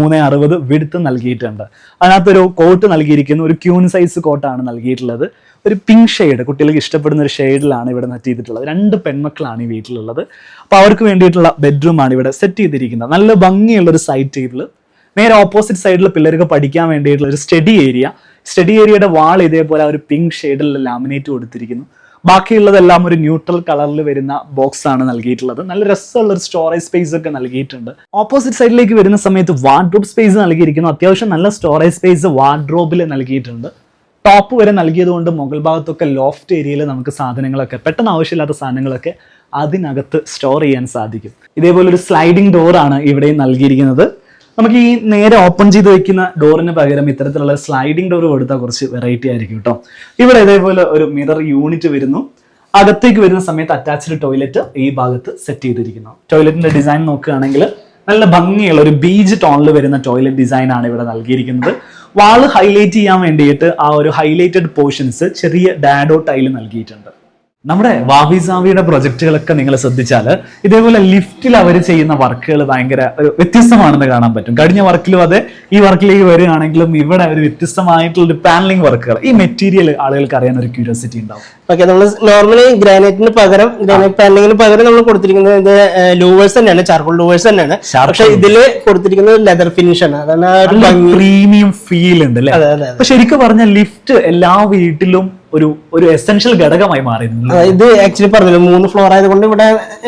360 വിഡ്ത്ത് നൽകിയിട്ടുണ്ട്. അതിനകത്തൊരു കോട്ട് നൽകിയിരിക്കുന്നു. ഒരു ക്യൂൻ സൈസ് കോട്ടാണ് നൽകിയിട്ടുള്ളത്. ഒരു പിങ്ക് ഷെയ്ഡ്, കുട്ടികൾക്ക് ഇഷ്ടപ്പെടുന്ന ഒരു ഷെയ്ഡിലാണ് ഇവിടെ സെറ്റ് ചെയ്തിട്ടുള്ളത്. 2 പെൺമക്കളാണ് ഈ വീട്ടിലുള്ളത്. അപ്പോൾ അവർക്ക് വേണ്ടിയിട്ടുള്ള ബെഡ്റൂം ആണ് ഇവിടെ സെറ്റ് ചെയ്തിരിക്കുന്നത്. നല്ല ഭംഗിയുള്ള ഒരു സൈഡ് ടേബിൾ. നേരെ ഓപ്പോസിറ്റ് സൈഡിൽ പിള്ളേർക്ക് പഠിക്കാൻ വേണ്ടിയിട്ടുള്ള ഒരു സ്റ്റഡി ഏരിയയുടെ വാൾ ഇതേപോലെ ഒരു പിങ്ക് ഷെയ്ഡിൽ ലാമിനേറ്റ് കൊടുത്തിരിക്കുന്നു. ബാക്കിയുള്ളതെല്ലാം ഒരു ന്യൂട്രൽ കളറിൽ വരുന്ന ബോക്സ് ആണ് നൽകിയിട്ടുള്ളത്. നല്ല രസമുള്ള ഒരു സ്റ്റോറേജ് സ്പേസ് ഒക്കെ നൽകിയിട്ടുണ്ട്. ഓപ്പോസിറ്റ് സൈഡിലേക്ക് വരുന്ന സമയത്ത് വാർഡ്രോബ് സ്പേസ് നൽകിയിരിക്കുന്നു. അത്യാവശ്യം നല്ല സ്റ്റോറേജ് സ്പേസ് വാർഡ്രോബിൽ നൽകിയിട്ടുണ്ട്. ടോപ്പ് വരെ നൽകിയത് കൊണ്ട് മുകൾ ഭാഗത്തൊക്കെ ലോഫ്റ്റ് ഏരിയയിൽ നമുക്ക് സാധനങ്ങളൊക്കെ പെട്ടെന്ന് ആവശ്യമില്ലാത്ത സാധനങ്ങളൊക്കെ അതിനകത്ത് സ്റ്റോർ ചെയ്യാൻ സാധിക്കും. ഇതേപോലെ ഒരു സ്ലൈഡിംഗ് ഡോർ ആണ് ഇവിടെ നൽകിയിരിക്കുന്നത്. നമുക്ക് ഈ നേരെ ഓപ്പൺ ചെയ്ത് വെക്കുന്ന ഡോറിന് പകരം ഇത്തരത്തിലുള്ള സ്ലൈഡിംഗ് ഡോർ കൊടുത്താൽ കുറച്ച് വെറൈറ്റി ആയിരിക്കും കേട്ടോ. ഇവിടെ ഇതേപോലെ ഒരു മിറർ യൂണിറ്റ് വരുന്നു. അകത്തേക്ക് വരുന്ന സമയത്ത് അറ്റാച്ച്ഡ് ടോയ്ലറ്റ് ഈ ഭാഗത്ത് സെറ്റ് ചെയ്തിരിക്കുന്നു. ടോയ്ലറ്റിന്റെ ഡിസൈൻ നോക്കുകയാണെങ്കിൽ നല്ല ഭംഗിയുള്ള ഒരു ബീച്ച് ടോണിൽ വരുന്ന ടോയ്ലറ്റ് ഡിസൈൻ ആണ് ഇവിടെ നൽകിയിരിക്കുന്നത്. വാള് ഹൈലൈറ്റ് ചെയ്യാൻ വേണ്ടിയിട്ട് ആ ഒരു ഹൈലൈറ്റഡ് പോർഷൻസ് ചെറിയ ഡാഡോ ടൈല് നൽകിയിട്ടുണ്ട്. നമ്മുടെ വാവിസാവിയുടെ പ്രൊജക്ടുകളൊക്കെ നിങ്ങൾ ശ്രദ്ധിച്ചാൽ ഇതേപോലെ ലിഫ്റ്റിൽ അവർ ചെയ്യുന്ന വർക്കുകൾ ഭയങ്കര ഒരു വ്യത്യസ്തമാണെന്ന് കാണാൻ പറ്റും. കഴിഞ്ഞ വർക്കിലും അതെ, ഈ വർക്കിലേക്ക് വരികയാണെങ്കിലും ഇവിടെ ഒരു വ്യത്യസ്തമായിട്ടുള്ള പാനലിംഗ് വർക്കുകൾ, ഈ മെറ്റീരിയൽ ആളുകൾക്ക് അറിയാൻ ഒരു ക്യൂരിയോസിറ്റി ഉണ്ടാവും. ഓക്കെ, നമ്മൾ നോർമലി ഗ്രാനൈറ്റിന് പകരം ഗ്രാനൈറ്റ് പാനലിങ്ങിന് പകരം നമ്മൾ കൊടുത്തിരിക്കുന്നത് ഇത് ലൂവേഴ്സ് തന്നെയാണ്, ചാർക്കോൾ ലൂവേഴ്സ് തന്നെയാണ്. പക്ഷെ ഇതില് കൊടുത്തിരിക്കുന്നത് ലെതർ ഫിനിഷ് ആണ്. അതാണ് പ്രീമിയം ഫീൽ ഉണ്ട് അല്ലേ? അപ്പൊ ശരിക്കും പറഞ്ഞാൽ ലിഫ്റ്റ് എല്ലാ വീട്ടിലും ഒരു എസെൻഷ്യൽ ഘടകമായി മാറിയിരുന്നു. ഇത് ആക്ച്വലി പറഞ്ഞല്ലോ 3 ഫ്ലോർ ആയതുകൊണ്ട് ഇവിടെ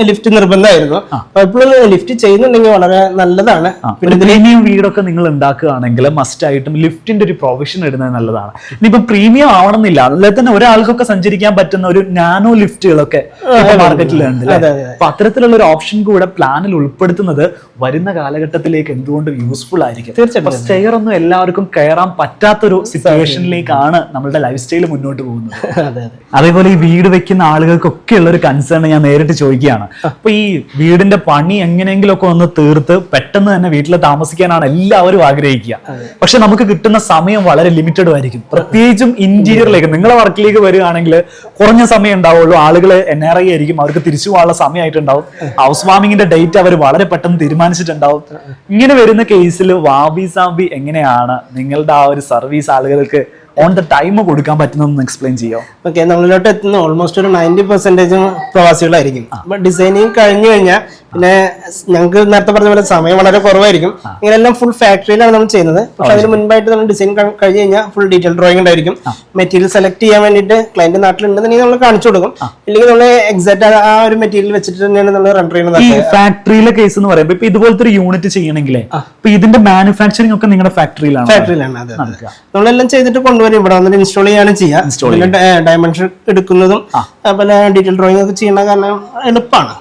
ലിഫ്റ്റ് നിർബന്ധമായിരുന്നു. എപ്പോഴും ലിഫ്റ്റ് ചെയ്യുന്നുണ്ടെങ്കിൽ വളരെ നല്ലതാണ്. പിന്നെ പ്രീമിയം വീടൊക്കെ നിങ്ങൾ ഉണ്ടാക്കുകയാണെങ്കിൽ മസ്റ്റ് ആയിട്ടും ലിഫ്റ്റിന്റെ ഒരു പ്രൊവിഷൻ ഇടുന്നത് നല്ലതാണ്. ഇനിയിപ്പോ പ്രീമിയം ആവണമെന്നില്ല, അതുപോലെ തന്നെ ഒരാൾക്കൊക്കെ സഞ്ചരിക്കാൻ പറ്റുന്ന ഒരു നാനോ ലിഫ്റ്റുകളൊക്കെ മാർക്കറ്റിലുണ്ട്. അപ്പൊ അത്തരത്തിലുള്ള ഒരു ഓപ്ഷൻ കൂടെ പ്ലാനിൽ ഉൾപ്പെടുത്തുന്നത് വരുന്ന കാലഘട്ടത്തിലേക്ക് എന്തുകൊണ്ട് യൂസ്ഫുൾ ആയിരിക്കും. തീർച്ചയായിട്ടും സ്റ്റെയർ ഒന്നും എല്ലാവർക്കും കയറാൻ പറ്റാത്തൊരു സിറ്റുവേഷനിലേക്കാണ് നമ്മുടെ ലൈഫ് സ്റ്റൈൽ മുന്നോട്ട് പോകുന്നത്. അതേപോലെ ഈ വീട് വെക്കുന്ന ആളുകൾക്കൊക്കെ ഉള്ള ഒരു കൺസേൺ ഞാൻ നേരിട്ട് ചോദിക്കുകയാണ്. അപ്പൊ ഈ വീടിന്റെ പണി എങ്ങനെയെങ്കിലും ഒക്കെ ഒന്ന് തീർത്ത് പെട്ടെന്ന് തന്നെ വീട്ടിൽ താമസിക്കാനാണ് എല്ലാവരും ആഗ്രഹിക്കുക. പക്ഷെ നമുക്ക് കിട്ടുന്ന സമയം വളരെ ലിമിറ്റഡ് ആയിരിക്കും. പ്രത്യേകിച്ചും ഇന്റീരിയറിലേക്ക് നിങ്ങളെ വർക്കിലേക്ക് വരികയാണെങ്കിൽ കുറഞ്ഞ സമയം ഉണ്ടാവുള്ളൂ. ആളുകൾ NRI ആയിരിക്കും, അവർക്ക് തിരിച്ചു പോകാനുള്ള സമയമായിട്ടുണ്ടാവും. ഹൗസ് വാമിങ്ങിന്റെ ഡേറ്റ് അവർ വളരെ പെട്ടെന്ന് തീരുമാനിച്ചിട്ടുണ്ടാവും. ഇങ്ങനെ വരുന്ന കേസിൽ വാബി എങ്ങനെയാണ് നിങ്ങളുടെ ആ ഒരു സർവീസ് ആളുകൾക്ക് ഓൺ ദ ടൈം കൊടുക്കാൻ പറ്റുന്നതെന്ന് എക്സ്പ്ലെയിൻ ചെയ്യോ? ഓക്കെ, നമ്മളിലോട്ട് എത്തുന്ന ഓൾമോസ്റ്റ് ഒരു 90% പ്രവാസികളായിരിക്കും. അപ്പൊ ഡിസൈനിങ് കഴിഞ്ഞു കഴിഞ്ഞാൽ പിന്നെ ഞങ്ങൾക്ക് നേരത്തെ പറഞ്ഞ പോലെ സമയം വളരെ കുറവായിരിക്കും. ഇങ്ങനെല്ലാം ഫുൾ ഫാക്ടറിയിലാണ് നമ്മൾ ചെയ്യുന്നത്. പക്ഷെ അതിന് മുൻപായിട്ട് നമ്മൾ ഡിസൈൻ കഴിഞ്ഞ് കഴിഞ്ഞാൽ ഫുൾ ഡീറ്റെയിൽ ഡ്രോയിങ് ഉണ്ടായിരിക്കും. മെറ്റീരിയൽ സെലക്ട് ചെയ്യാൻ വേണ്ടിയിട്ട് ക്ലയന്റ് നാട്ടിലുണ്ടെന്നുണ്ടെങ്കിൽ നമ്മൾ കാണിച്ചു കൊടുക്കും. ഇല്ലെങ്കിൽ നമ്മൾ എക്സാക്ട് ആ ഒരു മെറ്റീരിയൽ വെച്ചിട്ട് തന്നെയാണ് നമ്മൾ റെൻഡർ ചെയ്യുന്നത്. ഈ ഫാക്ടറിയിലെ കേസ് എന്ന് പറയുമ്പോൾ ഇപ്പൊ ഇതുപോലത്തെ ഒരു യൂണിറ്റ് ചെയ്യണമെങ്കിലേ ഇപ്പൊ ഇതിന്റെ മാനുഫാക്ചറിംഗ് ഒക്കെ നിങ്ങളുടെ ഫാക്ടറിയിലാണ്? അതെ, നമ്മളെല്ലാം ചെയ്തിട്ട് കൊണ്ടുവരും. ഇവിടെ വന്നിട്ട് ഇൻസ്റ്റാൾ ചെയ്യാണ് ചെയ്യുക. ഡയമെൻഷൻ എടുക്കുന്നതും പിന്നെ ഡീറ്റെയിൽ ഡ്രോയിങ് ഒക്കെ ചെയ്യുന്ന കാരണം എളുപ്പമാണ്.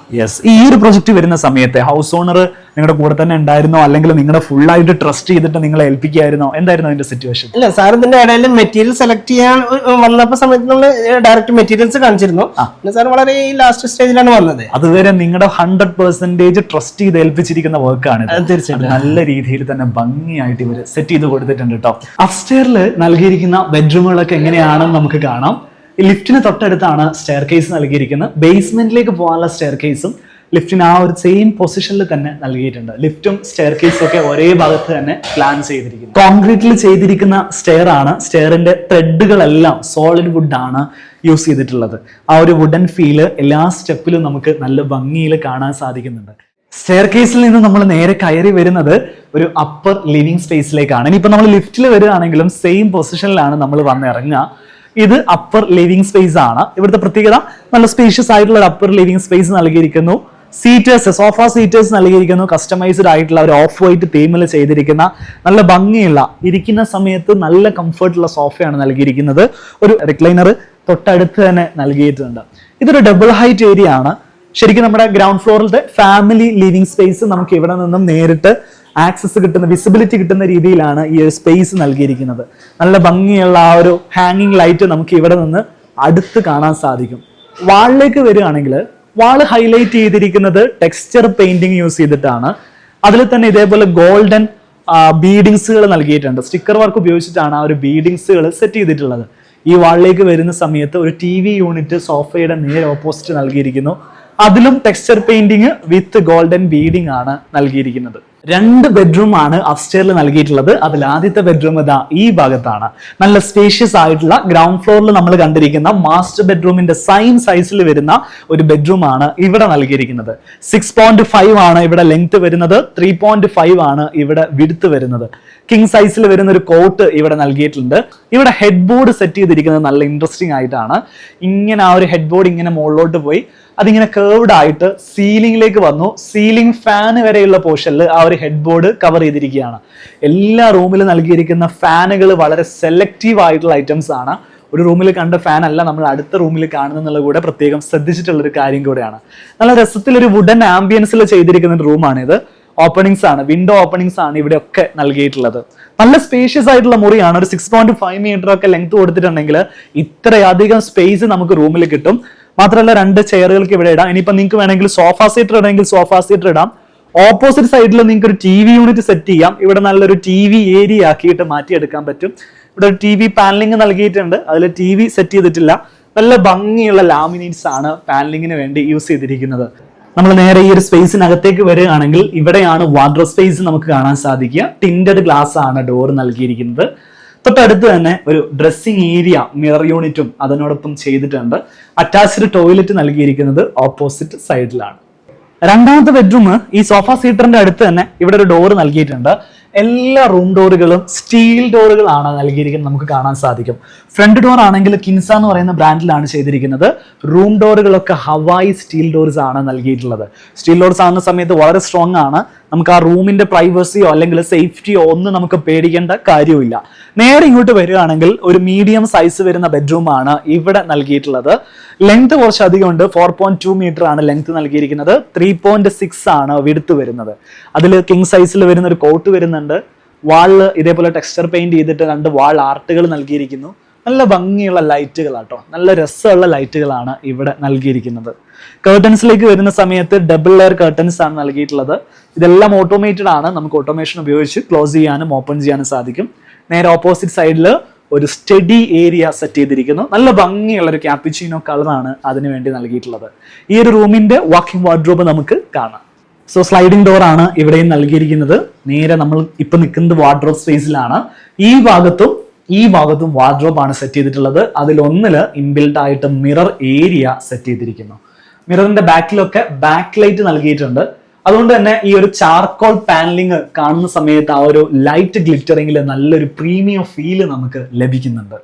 ഈ ഒരു പ്രൊജക്ട് വരുന്ന സമയത്ത് ഹൗസ് ഓണർ നിങ്ങളുടെ കൂടെ തന്നെ ഉണ്ടായിരുന്നോ, അല്ലെങ്കിൽ നിങ്ങളുടെ ഫുൾ ആയിട്ട് ട്രസ്റ്റ് ചെയ്തിട്ട് നിങ്ങളെ ഏൽപ്പിക്കായിരുന്നോ? എന്തായിരുന്നു അതിന്റെ സിറ്റുവേഷൻ? ഇല്ല സാർ, ഇതിന്റെ ഇടയിൽ മെറ്റീരിയൽ സെലക്ട് ചെയ്യാൻ വന്നപ്പോ സമയത്ത് നമ്മൾ ഡയറക്റ്റ് മെറ്റീരിയൽസ് കാണിച്ചിരുന്നു. പിന്നെ സാർ വളരെ ലാസ്റ്റ് സ്റ്റേജിലാണ് വന്നത്. അതുവരെ നിങ്ങളുടെ 100% ട്രസ്റ്റ് ചെയ്ത് ഏൽപ്പിച്ചിരിക്കുന്ന വർക്കാണ്. തീർച്ചയായിട്ടും നല്ല രീതിയിൽ തന്നെ ഭംഗിയായിട്ട് ഇവർ സെറ്റ് ചെയ്ത് കൊടുത്തിട്ടുണ്ട് കേട്ടോ. അപ്സ്റ്റെയറിൽ നൽകിയിരിക്കുന്ന ബെഡ്റൂമുകളൊക്കെ എങ്ങനെയാണെന്ന് നമുക്ക് കാണാം. ലിഫ്റ്റിന് തൊട്ടടുത്താണ് സ്റ്റെയർ കേസ് നൽകിയിരിക്കുന്നത്. ബേസ്മെന്റിലേക്ക് പോകാനുള്ള സ്റ്റെയർ കേസും ലിഫ്റ്റിന് ആ ഒരു സെയിം പൊസിഷനിൽ തന്നെ നൽകിയിട്ടുണ്ട്. ലിഫ്റ്റും സ്റ്റെയർ കേസും ഒക്കെ ഒരേ ഭാഗത്ത് തന്നെ പ്ലാൻ ചെയ്തിരിക്കുന്നു. കോൺക്രീറ്റിൽ ചെയ്തിരിക്കുന്ന സ്റ്റെയർ ആണ്. സ്റ്റെയറിന്റെ ത്രെഡുകളെല്ലാം സോളിഡ് വുഡ് ആണ് യൂസ് ചെയ്തിട്ടുള്ളത്. ആ ഒരു വുഡൻ ഫീല് എല്ലാ സ്റ്റെപ്പിലും നമുക്ക് നല്ല ഭംഗിയിൽ കാണാൻ സാധിക്കുന്നുണ്ട്. സ്റ്റെയർ കേസിൽ നിന്ന് നമ്മൾ നേരെ കയറി വരുന്നത് ഒരു അപ്പർ ലിവിംഗ് സ്പേസിലേക്കാണ്. ഇനിയിപ്പോ നമ്മൾ ലിഫ്റ്റിൽ വരികയാണെങ്കിലും സെയിം പൊസിഷനിലാണ് നമ്മൾ വന്നിറങ്ങുക. ഇത് അപ്പർ ലിവിംഗ് സ്പേസ് ആണ്. ഇവിടുത്തെ പ്രത്യേകത നല്ല സ്പേഷ്യസ് ആയിട്ടുള്ള ഒരു അപ്പർ ലിവിംഗ് സ്പേസ് നൽകിയിരിക്കുന്നു. സീറ്റേഴ്സ്, സോഫ സീറ്റേഴ്സ് നൽകിയിരിക്കുന്നു. കസ്റ്റമൈസ്ഡ് ആയിട്ടുള്ള ഒരു ഓഫ് വൈറ്റ് തീമിൽ ചെയ്തിരിക്കുന്ന നല്ല ഭംഗിയുള്ള, ഇരിക്കുന്ന സമയത്ത് നല്ല കംഫർട്ടുള്ള സോഫയാണ് നൽകിയിരിക്കുന്നത്. ഒരു റിക്ലൈനർ തൊട്ടടുത്ത് തന്നെ നൽകിയിട്ടുണ്ട്. ഇതൊരു ഡബിൾ ഹൈറ്റ് ഏരിയ ആണ്. ശരിക്കും നമ്മുടെ ഗ്രൗണ്ട് ഫ്ലോറിലത്തെ ഫാമിലി ലിവിംഗ് സ്പേസ് നമുക്ക് ഇവിടെ നിന്നും നേരിട്ട് ആക്സസ് കിട്ടുന്ന, വിസിബിലിറ്റി കിട്ടുന്ന രീതിയിലാണ് ഈ ഒരു സ്പേസ് നൽകിയിരിക്കുന്നത്. നല്ല ഭംഗിയുള്ള ആ ഒരു ഹാങ്ങിങ് ലൈറ്റ് നമുക്ക് ഇവിടെ നിന്ന് അടുത്ത് കാണാൻ സാധിക്കും. വാളിലേക്ക് വരികയാണെങ്കിൽ വാള് ഹൈലൈറ്റ് ചെയ്തിരിക്കുന്നത് ടെക്സ്ചർ പെയിന്റിങ് യൂസ് ചെയ്തിട്ടാണ്. അതിൽ തന്നെ ഇതേപോലെ ഗോൾഡൻ ബീഡിങ്സുകൾ നൽകിയിട്ടുണ്ട്. സ്റ്റിക്കർ വർക്ക് ഉപയോഗിച്ചിട്ടാണ് ആ ഒരു ബീഡിങ്സുകൾ സെറ്റ് ചെയ്തിട്ടുള്ളത്. ഈ വാളിലേക്ക് വരുന്ന സമയത്ത് ഒരു TV യൂണിറ്റ് സോഫയുടെ നേരെ ഓപ്പോസിറ്റ് നൽകിയിരിക്കുന്നു. അതിലും ടെക്സ്ചർ പെയിന്റിങ് വിത്ത് ഗോൾഡൻ ബീഡിംഗ് ആണ് നൽകിയിരിക്കുന്നത്. 2 ബെഡ്റൂം ആണ് അപ്സ്റ്റെയറിൽ നൽകിയിട്ടുള്ളത്. അതിൽ ആദ്യത്തെ ബെഡ്റൂം ഇതാ ഈ ഭാഗത്താണ്. നല്ല സ്പേഷ്യസ് ആയിട്ടുള്ള ഗ്രൗണ്ട് ഫ്ലോറിൽ നമ്മൾ കണ്ടിരിക്കുന്ന മാസ്റ്റർ ബെഡ്റൂമിന്റെ സെയിം സൈസിൽ വരുന്ന ഒരു ബെഡ്റൂം ആണ് ഇവിടെ നൽകിയിരിക്കുന്നത്. 6.5 ആണ് ഇവിടെ ലെങ്ത് വരുന്നത്. 3.5 ആണ് ഇവിടെ വിഡ്ത്ത് വരുന്നത്. കിങ് സൈസിൽ വരുന്ന ഒരു കോട്ട് ഇവിടെ നൽകിയിട്ടുണ്ട്. ഇവിടെ ഹെഡ് ബോർഡ് സെറ്റ് ചെയ്തിരിക്കുന്നത് നല്ല ഇൻട്രസ്റ്റിംഗ് ആയിട്ടാണ്. ഇങ്ങനെ ആ ഒരു ഹെഡ് ബോർഡ് ഇങ്ങനെ മുകളിലോട്ട് പോയി അതിങ്ങനെ കേർവ്ഡ് ആയിട്ട് സീലിംഗിലേക്ക് വന്നു. സീലിംഗ് ഫാൻ വരെയുള്ള പോർഷനിൽ ആ ഒരു ഹെഡ് ബോർഡ് കവർ ചെയ്തിരിക്കുകയാണ്. എല്ലാ റൂമിലും നൽകിയിരിക്കുന്ന ഫാനുകൾ വളരെ സെലക്റ്റീവ് ആയിട്ടുള്ള ഐറ്റംസ് ആണ്. ഒരു റൂമിൽ കണ്ട ഫാൻ അല്ല നമ്മൾ അടുത്ത റൂമിൽ കാണുന്നുള്ളത് കൂടെ പ്രത്യേകം ശ്രദ്ധിച്ചിട്ടുള്ള ഒരു കാര്യം കൂടെയാണ്. നല്ല രസത്തിലൊരു വുഡൻ ആംബിയൻസിൽ ചെയ്തിരിക്കുന്ന ഒരു റൂമാണിത്. ഓപ്പണിങ്സ് ആണ്, വിൻഡോ ഓപ്പണിങ്സ് ആണ് ഇവിടെ ഒക്കെ നൽകിയിട്ടുള്ളത്. നല്ല സ്പേഷ്യസ് ആയിട്ടുള്ള മുറിയാണ്. ഒരു 6.5 മീറ്റർ ഒക്കെ ലെങ്ത് കൊടുത്തിട്ടുണ്ടെങ്കിൽ ഇത്രയധികം സ്പേസ് നമുക്ക് റൂമിൽ കിട്ടും. മാത്രമല്ല 2 ചെയറുകൾക്ക് ഇവിടെ ഇടാം. ഇനിയിപ്പോ നിങ്ങൾക്ക് വേണമെങ്കിൽ സോഫ സീറ്റർ ഇടണമെങ്കിൽ സോഫ സീറ്റർ ഇടാം. ഓപ്പോസിറ്റ് സൈഡിൽ നിങ്ങൾക്ക് ഒരു TV യൂണിറ്റ് സെറ്റ് ചെയ്യാം. ഇവിടെ നല്ലൊരു TV ഏരിയ ആക്കിയിട്ട് മാറ്റിയെടുക്കാൻ പറ്റും. ഇവിടെ ഒരു TV പാനലിംഗ് നൽകിയിട്ടുണ്ട്. അതിൽ TV സെറ്റ് ചെയ്തിട്ടില്ല. നല്ല ഭംഗിയുള്ള ലാമിനേറ്റ്സ് ആണ് പാനലിങ്ങിന് വേണ്ടി യൂസ് ചെയ്തിരിക്കുന്നത്. നമ്മൾ നേരെ ഈ ഒരു സ്പേസിനകത്തേക്ക് വരികയാണെങ്കിൽ ഇവിടെയാണ് വാർഡ്രോബ് സ്പേസ് നമുക്ക് കാണാൻ സാധിക്കുക. ടിൻഡഡ് ഗ്ലാസ് ആണ് ഡോർ നൽകിയിരിക്കുന്നത്. തൊട്ടടുത്ത് തന്നെ ഒരു ഡ്രസ്സിംഗ് ഏരിയ മിറർ യൂണിറ്റും അതിനോടൊപ്പം ചെയ്തിട്ടുണ്ട്. അറ്റാച്ച്ഡ് ടോയ്ലറ്റ് നൽകിയിരിക്കുന്നത് ഓപ്പോസിറ്റ് സൈഡിലാണ്. രണ്ടാമത്തെ ബെഡ്റൂം ഈ സോഫ സീറ്ററിന്റെ അടുത്ത് തന്നെ ഇവിടെ ഒരു ഡോർ നൽകിയിട്ടുണ്ട്. എല്ലാ റൂം ഡോറുകളും സ്റ്റീൽ ഡോറുകളാണ് നൽകിയിരിക്കുന്നത്, നമുക്ക് കാണാൻ സാധിക്കും. ഫ്രണ്ട് ഡോർ ആണെങ്കിൽ കിൻസ എന്ന് പറയുന്ന ബ്രാൻഡിലാണ് ചെയ്തിരിക്കുന്നത്. റൂം ഡോറുകളൊക്കെ ഹവായി സ്റ്റീൽ ഡോർസ് ആണ് നൽകിയിട്ടുള്ളത്. സ്റ്റീൽ ഡോർസ് ആകുന്ന സമയത്ത് വളരെ സ്ട്രോങ് ആണ്. നമുക്ക് ആ റൂമിന്റെ പ്രൈവസിയോ അല്ലെങ്കിൽ സേഫ്റ്റിയോ ഒന്നും നമുക്ക് പേടിക്കേണ്ട കാര്യമില്ല. നേരെ ഇങ്ങോട്ട് വരികയാണെങ്കിൽ ഒരു മീഡിയം സൈസ് വരുന്ന ബെഡ്റൂം ആണ് ഇവിടെ നൽകിയിട്ടുള്ളത്. ലെങ്ത് കുറച്ചധികം ഉണ്ട്. 4.2 മീറ്റർ ആണ് ലെങ്ത് നൽകിയിരിക്കുന്നത്. 3.6 ആണ് വിഡ്ത്ത് വരുന്നത്. അതിൽ കിങ് സൈസിൽ വരുന്ന ഒരു കോട്ട് വരുന്നുണ്ട്. വാളില് ഇതേപോലെ ടെക്സ്ചർ പെയിന്റ് ചെയ്തിട്ട് 2 വാൾ ആർട്ടുകൾ നൽകിയിരിക്കുന്നു. നല്ല ഭംഗിയുള്ള ലൈറ്റുകളാട്ടോ, നല്ല രസമുള്ള ലൈറ്റുകളാണ് ഇവിടെ നൽകിയിരിക്കുന്നത്. കേർട്ടൻസിലേക്ക് വരുന്ന സമയത്ത് ഡബിൾ ലെയർ കേർട്ടൻസ് ആണ് നൽകിയിട്ടുള്ളത്. ഇതെല്ലാം ഓട്ടോമേറ്റഡ് ആണ്. നമുക്ക് ഓട്ടോമേഷൻ ഉപയോഗിച്ച് ക്ലോസ് ചെയ്യാനും ഓപ്പൺ ചെയ്യാനും സാധിക്കും. നേരെ ഓപ്പോസിറ്റ് സൈഡിൽ ഒരു സ്റ്റഡി ഏരിയ സെറ്റ് ചെയ്തിരിക്കുന്നു. നല്ല ഭംഗിയുള്ള ഒരു ക്യാപ്പിച്ചിനോ കളറാണ് അതിനു വേണ്ടി നൽകിയിട്ടുള്ളത്. ഈ ഒരു റൂമിന്റെ വാക്കിംഗ് വാർഡ്രോബ് നമുക്ക് കാണാം. സോ സ്ലൈഡിംഗ് ഡോർ ആണ് ഇവിടെയും നൽകിയിരിക്കുന്നത്. നേരെ നമ്മൾ ഇപ്പൊ നിൽക്കുന്നത് വാർഡ്രോബ് സ്പേസിലാണ്. ഈ ഭാഗത്തും വാർഡ്രോബ് ആണ് സെറ്റ് ചെയ്തിട്ടുള്ളത്. അതിലൊന്നില് ഇൻബിൽഡ് ആയിട്ട് മിറർ ഏരിയ സെറ്റ് ചെയ്തിരിക്കുന്നു. മിററിന്റെ ബാക്കിലൊക്കെ ബാക്ക് ലൈറ്റ് നൽകിയിട്ടുണ്ട്. അതുകൊണ്ട് തന്നെ ഈ ഒരു ചാർക്കോൾ പാനലിംഗ് കാണുന്ന സമയത്ത് ആ ഒരു ലൈറ്റ് ഗ്ലിറ്ററിംഗിൽ നല്ലൊരു പ്രീമിയം ഫീല് നമുക്ക് ലഭിക്കുന്നുണ്ട്.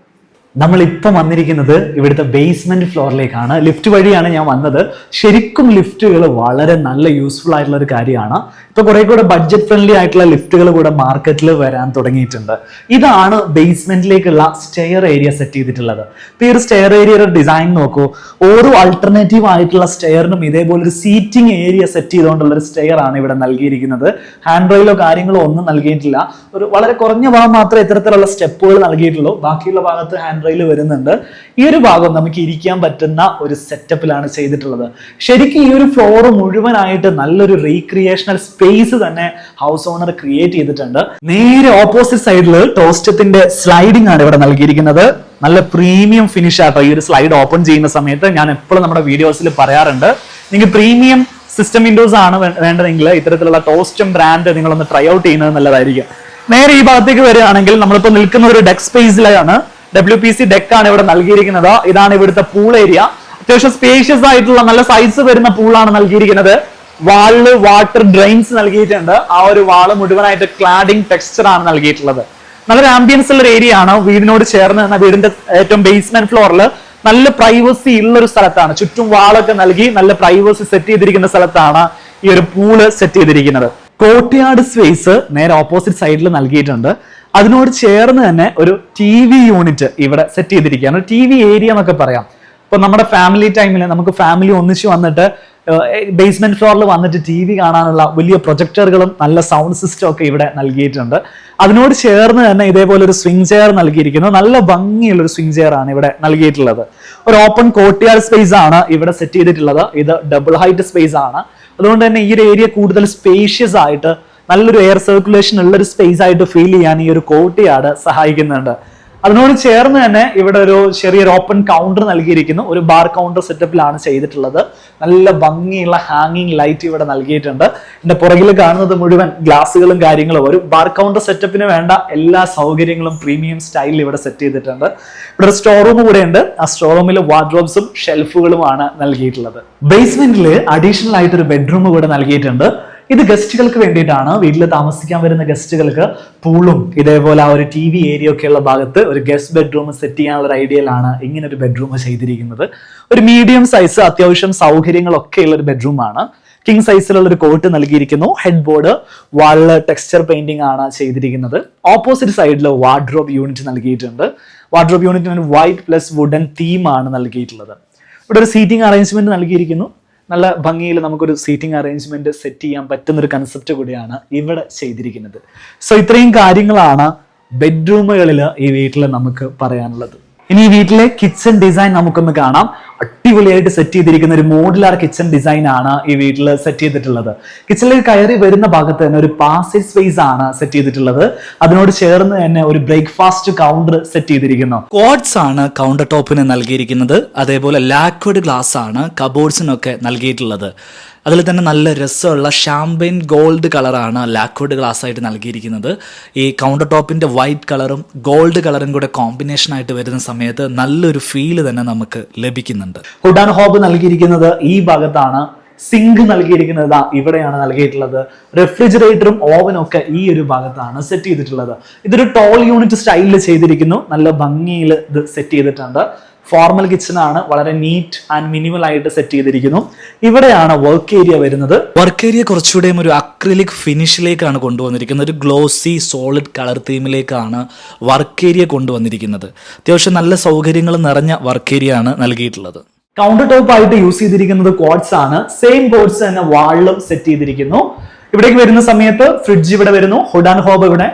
നമ്മൾ ഇപ്പം വന്നിരിക്കുന്നത് ഇവിടുത്തെ ബേസ്മെന്റ് ഫ്ലോറിലേക്കാണ്. ലിഫ്റ്റ് വഴിയാണ് ഞാൻ വന്നത്. ശരിക്കും ലിഫ്റ്റുകൾ വളരെ നല്ല യൂസ്ഫുൾ ആയിട്ടുള്ള ഒരു കാര്യമാണ്. ഇപ്പൊ കുറെ കൂടെ ബഡ്ജറ്റ് ഫ്രണ്ട്ലി ആയിട്ടുള്ള ലിഫ്റ്റുകൾ കൂടെ മാർക്കറ്റിൽ വരാൻ തുടങ്ങിയിട്ടുണ്ട്. ഇതാണ് ബേസ്മെന്റിലേക്കുള്ള സ്റ്റെയർ ഏരിയ സെറ്റ് ചെയ്തിട്ടുള്ളത്. ഇപ്പൊ ഈ ഒരു സ്റ്റെയർ ഏരിയയുടെ ഡിസൈൻ നോക്കൂ. ഓരോ ആൾട്ടർനേറ്റീവ് ആയിട്ടുള്ള സ്റ്റെയറിനും ഇതേപോലെ ഒരു സീറ്റിംഗ് ഏരിയ സെറ്റ് ചെയ്തുകൊണ്ടുള്ള ഒരു സ്റ്റെയർ ആണ് ഇവിടെ നൽകിയിരിക്കുന്നത്. ഹാൻഡ് റെയിലോ കാര്യങ്ങളോ ഒന്നും നൽകിയിട്ടില്ല. ഒരു വളരെ കുറഞ്ഞ ഭാഗം മാത്രമേ ഇത്തരത്തിലുള്ള സ്റ്റെപ്പുകൾ നൽകിയിട്ടുള്ളൂ. ബാക്കിയുള്ള ഭാഗത്ത് ഹാൻഡ് റെയിൽ വരുന്നുണ്ട്. ഈ ഒരു ഭാഗം നമുക്ക് ഇരിക്കാൻ പറ്റുന്ന ഒരു സെറ്റപ്പിലാണ് ചെയ്തിട്ടുള്ളത്. ശരിക്കും ഈ ഒരു ഫ്ലോർ മുഴുവനായിട്ട് നല്ലൊരു റീക്രിയേഷണൽ സ്പേസ് തന്നെ ഹൗസ് ഓണർ ക്രിയേറ്റ് ചെയ്തിട്ടുണ്ട്. നേരെ ഓപ്പോസിറ്റ് സൈഡിൽ ടോസ്റ്റത്തിന്റെ സ്ലൈഡിംഗ് ആണ് ഇവിടെ നൽകിയിരിക്കുന്നത്. നല്ല പ്രീമിയം ഫിനിഷ് ആട്ടോ ഈ ഒരു സ്ലൈഡ് ഓപ്പൺ ചെയ്യുന്ന സമയത്ത്. ഞാൻ എപ്പോഴും നമ്മുടെ വീഡിയോസിൽ പറയാറുണ്ട്, നിങ്ങൾക്ക് പ്രീമിയം സിസ്റ്റം വിൻഡോസ് ആണ് വേണ്ടതെങ്കിൽ ഇത്തരത്തിലുള്ള ടോസ്റ്റം ബ്രാൻഡ് നിങ്ങളൊന്ന് ട്രൈ ഔട്ട് ചെയ്യുന്നത് നല്ലതായിരിക്കും. നേരെ ഈ ഭാഗത്തേക്ക് വരികയാണെങ്കിൽ നമ്മളിപ്പോൾ നിൽക്കുന്ന ഒരു ഡെക്ക് സ്പേസിലാണ്. WPC ഡെക്ക് ആണ് ഇവിടെ നൽകിയിരിക്കുന്നത്. ഇതാണ് ഇവിടുത്തെ പൂൾ ഏരിയ. അത്യാവശ്യം സ്പേഷ്യസ് ആയിട്ടുള്ള നല്ല സൈസ് വരുന്ന പൂളാണ് നൽകിയിരിക്കുന്നത്. വാളില് വാട്ടർ ഡ്രെയിൻസ് നൽകിയിട്ടുണ്ട്. ആ ഒരു വാള് മുഴുവനായിട്ട് ക്ലാഡിംഗ് ടെക്സ്ചർ ആണ് നൽകിയിട്ടുള്ളത്. നല്ലൊരു ആംബിയൻസ് ഉള്ള ഒരു ഏരിയ ആണ്. വീടിനോട് ചേർന്ന് തന്നെ വീടിന്റെ ഏറ്റവും ബേസ്മെന്റ് ഫ്ലോറിൽ നല്ല പ്രൈവസി ഉള്ള ഒരു സ്ഥലത്താണ്. ചുറ്റും വാളൊക്കെ നൽകി നല്ല പ്രൈവസി സെറ്റ് ചെയ്തിരിക്കുന്ന സ്ഥലത്താണ് ഈ ഒരു പൂള് സെറ്റ് ചെയ്തിരിക്കുന്നത്. കോർട്ട്യാർഡ് സ്പേസ് നേരെ ഓപ്പോസിറ്റ് സൈഡിൽ നൽകിയിട്ടുണ്ട്. അതിനോട് ചേർന്ന് തന്നെ ഒരു TV യൂണിറ്റ് ഇവിടെ സെറ്റ് ചെയ്തിരിക്കുകയാണ്. TV ഏരിയ എന്നൊക്കെ പറയാം. ഇപ്പൊ നമ്മുടെ ഫാമിലി ടൈമിൽ നമുക്ക് ഫാമിലി ഒന്നിച്ച് വന്നിട്ട് ബേസ്മെന്റ് ഫ്ലോറിൽ വന്നിട്ട് TV കാണാനുള്ള വലിയ പ്രൊജക്ടറുകളും നല്ല സൗണ്ട് സിസ്റ്റം ഒക്കെ ഇവിടെ നൽകിയിട്ടുണ്ട്. അതിനോട് ചേർന്ന് തന്നെ ഇതേപോലെ ഒരു സ്വിംഗ് ചെയർ നൽകിയിരിക്കുന്നു. നല്ല ഭംഗിയുള്ള ഒരു സ്വിംഗ് ചെയർ ആണ് ഇവിടെ നൽകിയിട്ടുള്ളത്. ഒരു ഓപ്പൺ കോർട്ട്യാർഡ് സ്പേസ് ആണ് ഇവിടെ സെറ്റ് ചെയ്തിട്ടുള്ളത്. ഇത് ഡബിൾ ഹൈറ്റ് സ്പേസ് ആണ്. അതുകൊണ്ട് തന്നെ ഈ ഒരു ഏരിയ കൂടുതൽ സ്പേഷ്യസ് ആയിട്ട് നല്ലൊരു എയർ സർക്കുലേഷൻ ഉള്ളൊരു സ്പേസ് ആയിട്ട് ഫീൽ ചെയ്യാൻ ഈ ഒരു കോർട്ട്യാർഡ് സഹായിക്കുന്നുണ്ട്. അതിനോട് ചേർന്ന് തന്നെ ഇവിടെ ഒരു ചെറിയൊരു ഓപ്പൺ കൗണ്ടർ നൽകിയിരിക്കുന്നു. ഒരു ബാർ കൗണ്ടർ സെറ്റപ്പിലാണ് ചെയ്തിട്ടുള്ളത്. നല്ല ഭംഗിയുള്ള ഹാങ്ങിങ് ലൈറ്റ് ഇവിടെ നൽകിയിട്ടുണ്ട്. എന്റെ പുറകിൽ കാണുന്നത് മുഴുവൻ ഗ്ലാസുകളും കാര്യങ്ങളും. ഒരു ബാർ കൗണ്ടർ സെറ്റപ്പിന് വേണ്ട എല്ലാ സൗകര്യങ്ങളും പ്രീമിയം സ്റ്റൈലിൽ ഇവിടെ സെറ്റ് ചെയ്തിട്ടുണ്ട്. ഇവിടെ ഒരു സ്റ്റോർ റൂം കൂടെ ഉണ്ട്. ആ സ്റ്റോർ റൂമിൽ വാർഡ്രോബ്സും ഷെൽഫുകളുമാണ് നൽകിയിട്ടുള്ളത്. ബേസ്മെന്റിൽ അഡീഷണൽ ആയിട്ട് ഒരു ബെഡ്റൂം കൂടെ നൽകിയിട്ടുണ്ട്. ഇത് ഗസ്റ്റുകൾക്ക് വേണ്ടിയിട്ടാണ്. വീട്ടിൽ താമസിക്കാൻ വരുന്ന ഗസ്റ്റുകൾക്ക് പൂളും ഇതേപോലെ ആ ഒരു TV ഏരിയ ഒക്കെ ഉള്ള ഭാഗത്ത് ഒരു ഗസ്റ്റ് ബെഡ്റൂം സെറ്റ് ചെയ്യാനുള്ള ഒരു ഐഡിയയിലാണ് ഇങ്ങനെ ഒരു ബെഡ്റൂം ചെയ്തിരിക്കുന്നത്. ഒരു മീഡിയം സൈസ് അത്യാവശ്യം സൗകര്യങ്ങളൊക്കെ ഉള്ള ഒരു ബെഡ്റൂമാണ്. കിങ് സൈസിലുള്ള ഒരു കോട്ട് നൽകിയിരിക്കുന്നു. ഹെഡ് ബോർഡ് വാളില് ടെക്സ്ചർ പെയിന്റിംഗ് ആണ് ചെയ്തിരിക്കുന്നത്. ഓപ്പോസിറ്റ് സൈഡിൽ വാർഡ്രോബ് യൂണിറ്റ് നൽകിയിട്ടുണ്ട്. വാർഡ്രോബ് യൂണിറ്റിന് വൈറ്റ് പ്ലസ് വുഡൻ തീം ആണ് നൽകിയിട്ടുള്ളത്. ഇവിടെ ഒരു സീറ്റിംഗ് അറേഞ്ച്മെന്റ് നൽകിയിരിക്കുന്നു. നല്ല ഭംഗിയിൽ നമുക്കൊരു സീറ്റിംഗ് അറേഞ്ച്മെന്റ് സെറ്റ് ചെയ്യാൻ പറ്റുന്ന ഒരു കൺസെപ്റ്റ് കൂടിയാണ് ഇവിടെ ചെയ്തിരിക്കുന്നത്. സോ ഇത്രയും കാര്യങ്ങളാണ് ബെഡ്റൂമുകളിൽ ഈ വീട്ടിൽ നമുക്ക് പറയാനുള്ളത്. ഇനി ഈ വീട്ടിലെ കിച്ചൺ ഡിസൈൻ നമുക്കൊന്ന് കാണാം. അടിപൊളിയായിട്ട് സെറ്റ് ചെയ്തിരിക്കുന്ന ഒരു മോഡുലാർ കിച്ചൺ ഡിസൈൻ ആണ് ഈ വീട്ടിൽ സെറ്റ് ചെയ്തിട്ടുള്ളത്. കിച്ചണിലേക്ക് കയറി വരുന്ന ഭാഗത്ത് തന്നെ ഒരു പാസേജ് സ്പേസ് ആണ് സെറ്റ് ചെയ്തിട്ടുള്ളത്. അതിനോട് ചേർന്ന് തന്നെ ഒരു ബ്രേക്ക്ഫാസ്റ്റ് കൗണ്ടർ സെറ്റ് ചെയ്തിരിക്കുന്നു. ക്വാഡ്സ് ആണ് കൗണ്ടർ ടോപ്പിന് നൽകിയിരിക്കുന്നത്. അതേപോലെ ലാക്വിഡ് ഗ്ലാസ് ആണ് കബോർഡ്സിനൊക്കെ നൽകിയിട്ടുള്ളത്. അതിൽ തന്നെ നല്ല രസമുള്ള ഷാമ്പയിൻ ഗോൾഡ് കളറാണ് ലാക്വിഡ് ഗ്ലാസ് ആയിട്ട് നൽകിയിരിക്കുന്നത്. ഈ കൗണ്ടർ ടോപ്പിന്റെ വൈറ്റ് കളറും ഗോൾഡ് കളറും കൂടെ കോമ്പിനേഷൻ ആയിട്ട് വരുന്ന സമയത്ത് നല്ലൊരു ഫീല് തന്നെ നമുക്ക് ലഭിക്കുന്നുണ്ട്. ഹുഡ് ആൻഡ് ഹോബ് നൽകിയിരിക്കുന്നത് ഈ ഭാഗത്താണ്. സിങ്ക് നൽകിയിരിക്കുന്നത് ഇവിടെയാണ് നൽകിയിട്ടുള്ളത്. റെഫ്രിജറേറ്ററും ഓവനും ഒക്കെ ഈ ഒരു ഭാഗത്താണ് സെറ്റ് ചെയ്തിട്ടുള്ളത്. ഇതൊരു ടോൾ യൂണിറ്റ് സ്റ്റൈലിൽ ചെയ്തിരിക്കുന്നു. നല്ല ഭംഗിയിൽ ഇത് സെറ്റ് ചെയ്തിട്ടുണ്ട്. ഫോർമൽ കിച്ചൺ ആണ്. വളരെ നീറ്റ് ആൻഡ് മിനിമൽ ആയിട്ട് സെറ്റ് ചെയ്തിരിക്കുന്നു. ഇവിടെയാണ് വർക്ക് ഏരിയ വരുന്നത്. വർക്ക് ഏരിയ കുറച്ചുകൂടെയും ഒരു അക്രിലിക് ഫിനിഷിലേക്കാണ് കൊണ്ടുവന്നിരിക്കുന്നത്. ഒരു ഗ്ലോസി സോളിഡ് കളർ തീമിലേക്കാണ് വർക്ക് ഏരിയ കൊണ്ടുവന്നിരിക്കുന്നത്. അത്യാവശ്യം നല്ല സൗകര്യങ്ങൾ നിറഞ്ഞ വർക്ക് ഏരിയ ആണ് നൽകിയിട്ടുള്ളത്. കൗണ്ടർ ടോപ്പ് ആയിട്ട് യൂസ് ചെയ്തിരിക്കുന്നത് ക്വാഡ്സ് ആണ്. സെയിം ക്വാഡ്സ് തന്നെ വാളിലും സെറ്റ് ചെയ്തിരിക്കുന്നു. ഇവിടേക്ക് വരുന്ന സമയത്ത് ഫ്രിഡ്ജ് ഇവിടെ വരുന്നു. ഹുഡ് ആൻഡ് ഹോബ് ഇവിടെ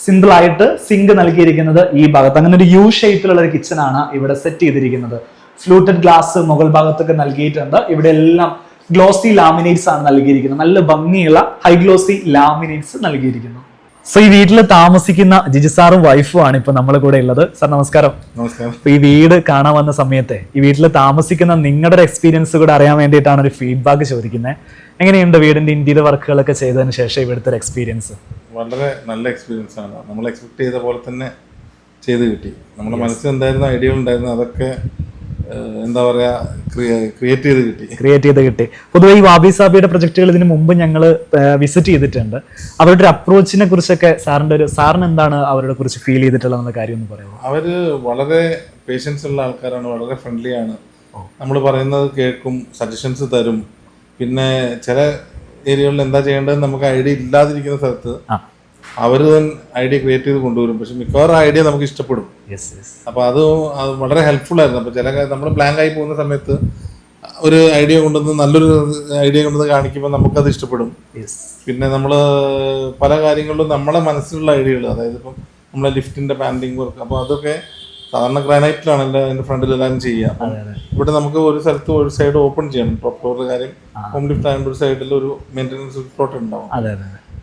സിമ്പിൾ ആയിട്ട് സിങ്ക് നൽകിയിരിക്കുന്നത് ഈ ഭാഗത്ത്. അങ്ങനെ ഒരു യു ഷേപ്പിലുള്ള ഒരു കിച്ചൺ ആണ് ഇവിടെ സെറ്റ് ചെയ്തിരിക്കുന്നത്. ഫ്ലൂട്ടഡ് ഗ്ലാസ് മുകൾ ഭാഗത്തൊക്കെ നൽകിയിട്ടുണ്ട്. ഇവിടെ എല്ലാം ഗ്ലോസി ലാമിനേറ്റ്സ് ആണ് നൽകിയിരിക്കുന്നത്. നല്ല ഭംഗിയുള്ള ഹൈ ഗ്ലോസി ലാമിനേറ്റ്സ് നൽകിയിരിക്കുന്നു. സോ ഈ വീട്ടിൽ താമസിക്കുന്ന ജിജി സാറും വൈഫും ആണ് ഇപ്പൊ നമ്മളെ കൂടെ ഉള്ളത്. സാർ നമസ്കാരം. നമസ്കാരം. അപ്പൊ ഈ വീട് കാണാൻ വന്ന സമയത്തെ ഈ വീട്ടിൽ താമസിക്കുന്ന നിങ്ങളുടെ എക്സ്പീരിയൻസ് കൂടെ അറിയാൻ വേണ്ടിയിട്ടാണ് ഒരു ഫീഡ്ബാക്ക് ചോദിക്കുന്നത്. എങ്ങനെയുണ്ട് വീടിന്റെ ഇന്റീരിയർ വർക്കുകളൊക്കെ ചെയ്തതിന് ശേഷം ഇവിടുത്തെ ഒരു എക്സ്പീരിയൻസ്? വളരെ നല്ല എക്സ്പീരിയൻസ് ആണ്. നമ്മൾ എക്സ്പെക്ട് ചെയ്ത പോലെ തന്നെ ചെയ്ത് കിട്ടി. നമ്മുടെ മനസ്സിൽ എന്തായിരുന്നു ഐഡിയകൾ ഉണ്ടായിരുന്നു അതൊക്കെ എന്താ പറയാ ക്രിയേറ്റ് ചെയ്ത് കിട്ടി. പൊതുവെ ഈ വാബി സാബിയുടെ പ്രൊജക്ടുകൾ ഇതിന് മുമ്പ് ഞങ്ങൾ വിസിറ്റ് ചെയ്തിട്ടുണ്ട്. അവരുടെ ഒരു അപ്രോച്ചിനെ കുറിച്ചൊക്കെ സാറിന് എന്താണ് അവരുടെ കുറിച്ച് ഫീൽ ചെയ്തിട്ടുള്ള കാര്യം ഒന്ന് പറയുമോ? അവര് വളരെ പേഷ്യൻസ് ഉള്ള ആൾക്കാരാണ്. വളരെ ഫ്രണ്ട്ലി ആണ്. നമ്മൾ പറയുന്നത് കേൾക്കും, സജഷൻസ് തരും. പിന്നെ ചില ഏരിയകളിൽ എന്താ ചെയ്യേണ്ടത് നമുക്ക് ഐഡിയ ഇല്ലാതിരിക്കുന്ന സ്ഥലത്ത് അവർ തന്നെ ഐഡിയ ക്രിയേറ്റ് ചെയ്ത് കൊണ്ടുവരും. പക്ഷെ മിക്കവാറും ഐഡിയ നമുക്ക് ഇഷ്ടപ്പെടും. അപ്പൊ അത് വളരെ ഹെൽപ്ഫുൾ ആയിരുന്നു. അപ്പൊ ചില നമ്മൾ ബ്ലാങ്ക് ആയി പോകുന്ന സമയത്ത് ഒരു ഐഡിയ കൊണ്ടുവന്ന് നല്ലൊരു ഐഡിയ കൊണ്ടുവന്ന് കാണിക്കുമ്പോൾ നമുക്കത് ഇഷ്ടപ്പെടും. പിന്നെ നമ്മൾ പല കാര്യങ്ങളിലും നമ്മളെ മനസ്സിലുള്ള ഐഡിയകൾ, അതായത് ഇപ്പം നമ്മളെ ലിഫ്റ്റിന്റെ പാൻഡിങ് വർക്ക്, അപ്പൊ അതൊക്കെ സാധാരണ ഗ്രാനൈറ്റിലാണല്ലോ അതിന്റെ ഫ്രണ്ടിൽ എല്ലാവരും ചെയ്യുക. ഇവിടെ നമുക്ക് ഒരു സ്ഥലത്ത് ഒരു സൈഡ് ഓപ്പൺ ചെയ്യണം. ടോപ്പ് ഫ്ലോറിലെ കാര്യം ഹോം ലിഫ്റ്റ് ആയതുകൊണ്ട് ഒരു സൈഡിൽ ഒരു മെയിൻ്റെനൻസ് ഫ്ലോട്ട് ഉണ്ടാവും.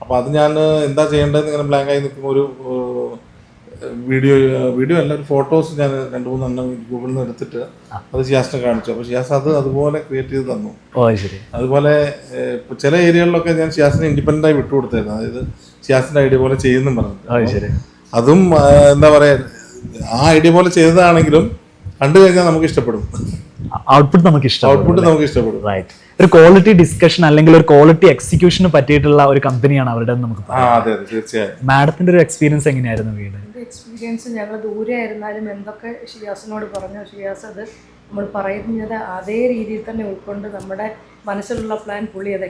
അപ്പൊ അത് ഞാൻ എന്താ ചെയ്യേണ്ടതെന്ന് ഇങ്ങനെ ബ്ലാങ്ക് ആയി നിൽക്കുമ്പോൾ ഒരു വീഡിയോ അല്ല, ഒരു ഫോട്ടോസ് ഞാൻ 2-3 ഗൂഗിളിൽ നിന്ന് എടുത്തിട്ട് അത് ഷിയാസിനെ കാണിച്ചു. അപ്പൊ ഷിയാസ് അത് അതുപോലെ ക്രിയേറ്റ് ചെയ്ത് തന്നു. അതുപോലെ ചില ഏരിയകളിലൊക്കെ ഞാൻ ഷിയാസിനെ ഇൻഡിപെൻഡന്റ് ആയി വിട്ടുകൊടുത്തായിരുന്നു. അതായത് ഷിയാസിന്റെ ഐഡിയ പോലെ ചെയ്യുന്നു പറഞ്ഞു. അതും എന്താ പറയാ, ആ ഐഡിയ പോലെ ചെയ്തതാണെങ്കിലും കണ്ടു കഴിഞ്ഞാൽ നമുക്ക് ഇഷ്ടപ്പെടും. ഔട്ട്പുട്ട് നമുക്ക് ഇഷ്ടപ്പെടും. ഒരു ക്വാളിറ്റി ഡിസ്കഷൻ അല്ലെങ്കിൽ ഒരു ക്വാളിറ്റി എക്സിക്യൂഷന് പറ്റിയിട്ടുള്ള ഒരു കമ്പനിയാണ് അവരുടെ നമുക്ക് പറയാം. തീർച്ചയായും. മാഡത്തിന്റെ ഒരു എക്സ്പീരിയൻസ് എങ്ങനെയായിരുന്നു വീട്? എക്സ്പീരിയൻസ് ഞങ്ങൾ ദൂരെ ആയിരുന്നാലും എന്തൊക്കെ ഷിയാസിനോട് പറഞ്ഞു, ഷിയാസ് അത് നമ്മൾ പറയുന്നത് അതേ രീതിയിൽ തന്നെ ഉൾക്കൊണ്ട് നമ്മുടെ മനസ്സിലുള്ള പ്ലാൻ പുള്ളി അത്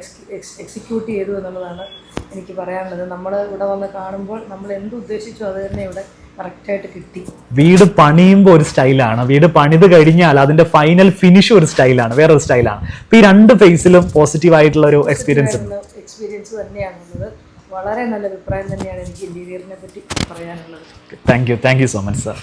എക്സിക്യൂട്ട് ചെയ്തു എന്നുള്ളതാണ് എനിക്ക് പറയാനുള്ളത്. നമ്മൾ ഇവിടെ വന്ന് കാണുമ്പോൾ നമ്മൾ എന്തുദ്ദേശിച്ചോ അത് തന്നെ ഇവിടെ കറക്റ്റായിട്ട് കിട്ടി. വീട് പണിയുമ്പോൾ ഒരു സ്റ്റൈലാണ്, വീട് പണിത് കഴിഞ്ഞാൽ അതിന്റെ ഫൈനൽ ഫിനിഷ് ഒരു സ്റ്റൈലാണ്, വേറൊരു സ്റ്റൈലാണ്. അപ്പൊ ഈ രണ്ട് ഫേസിലും പോസിറ്റീവ് ആയിട്ടുള്ള ഒരു എക്സ്പീരിയൻസ് തന്നെയാണുള്ളത്. വളരെ നല്ല അഭിപ്രായം തന്നെയാണ് എനിക്ക് ഇന്റീരിയറിനെ പറ്റി പറയാനുള്ളത്. Thank you so much sir.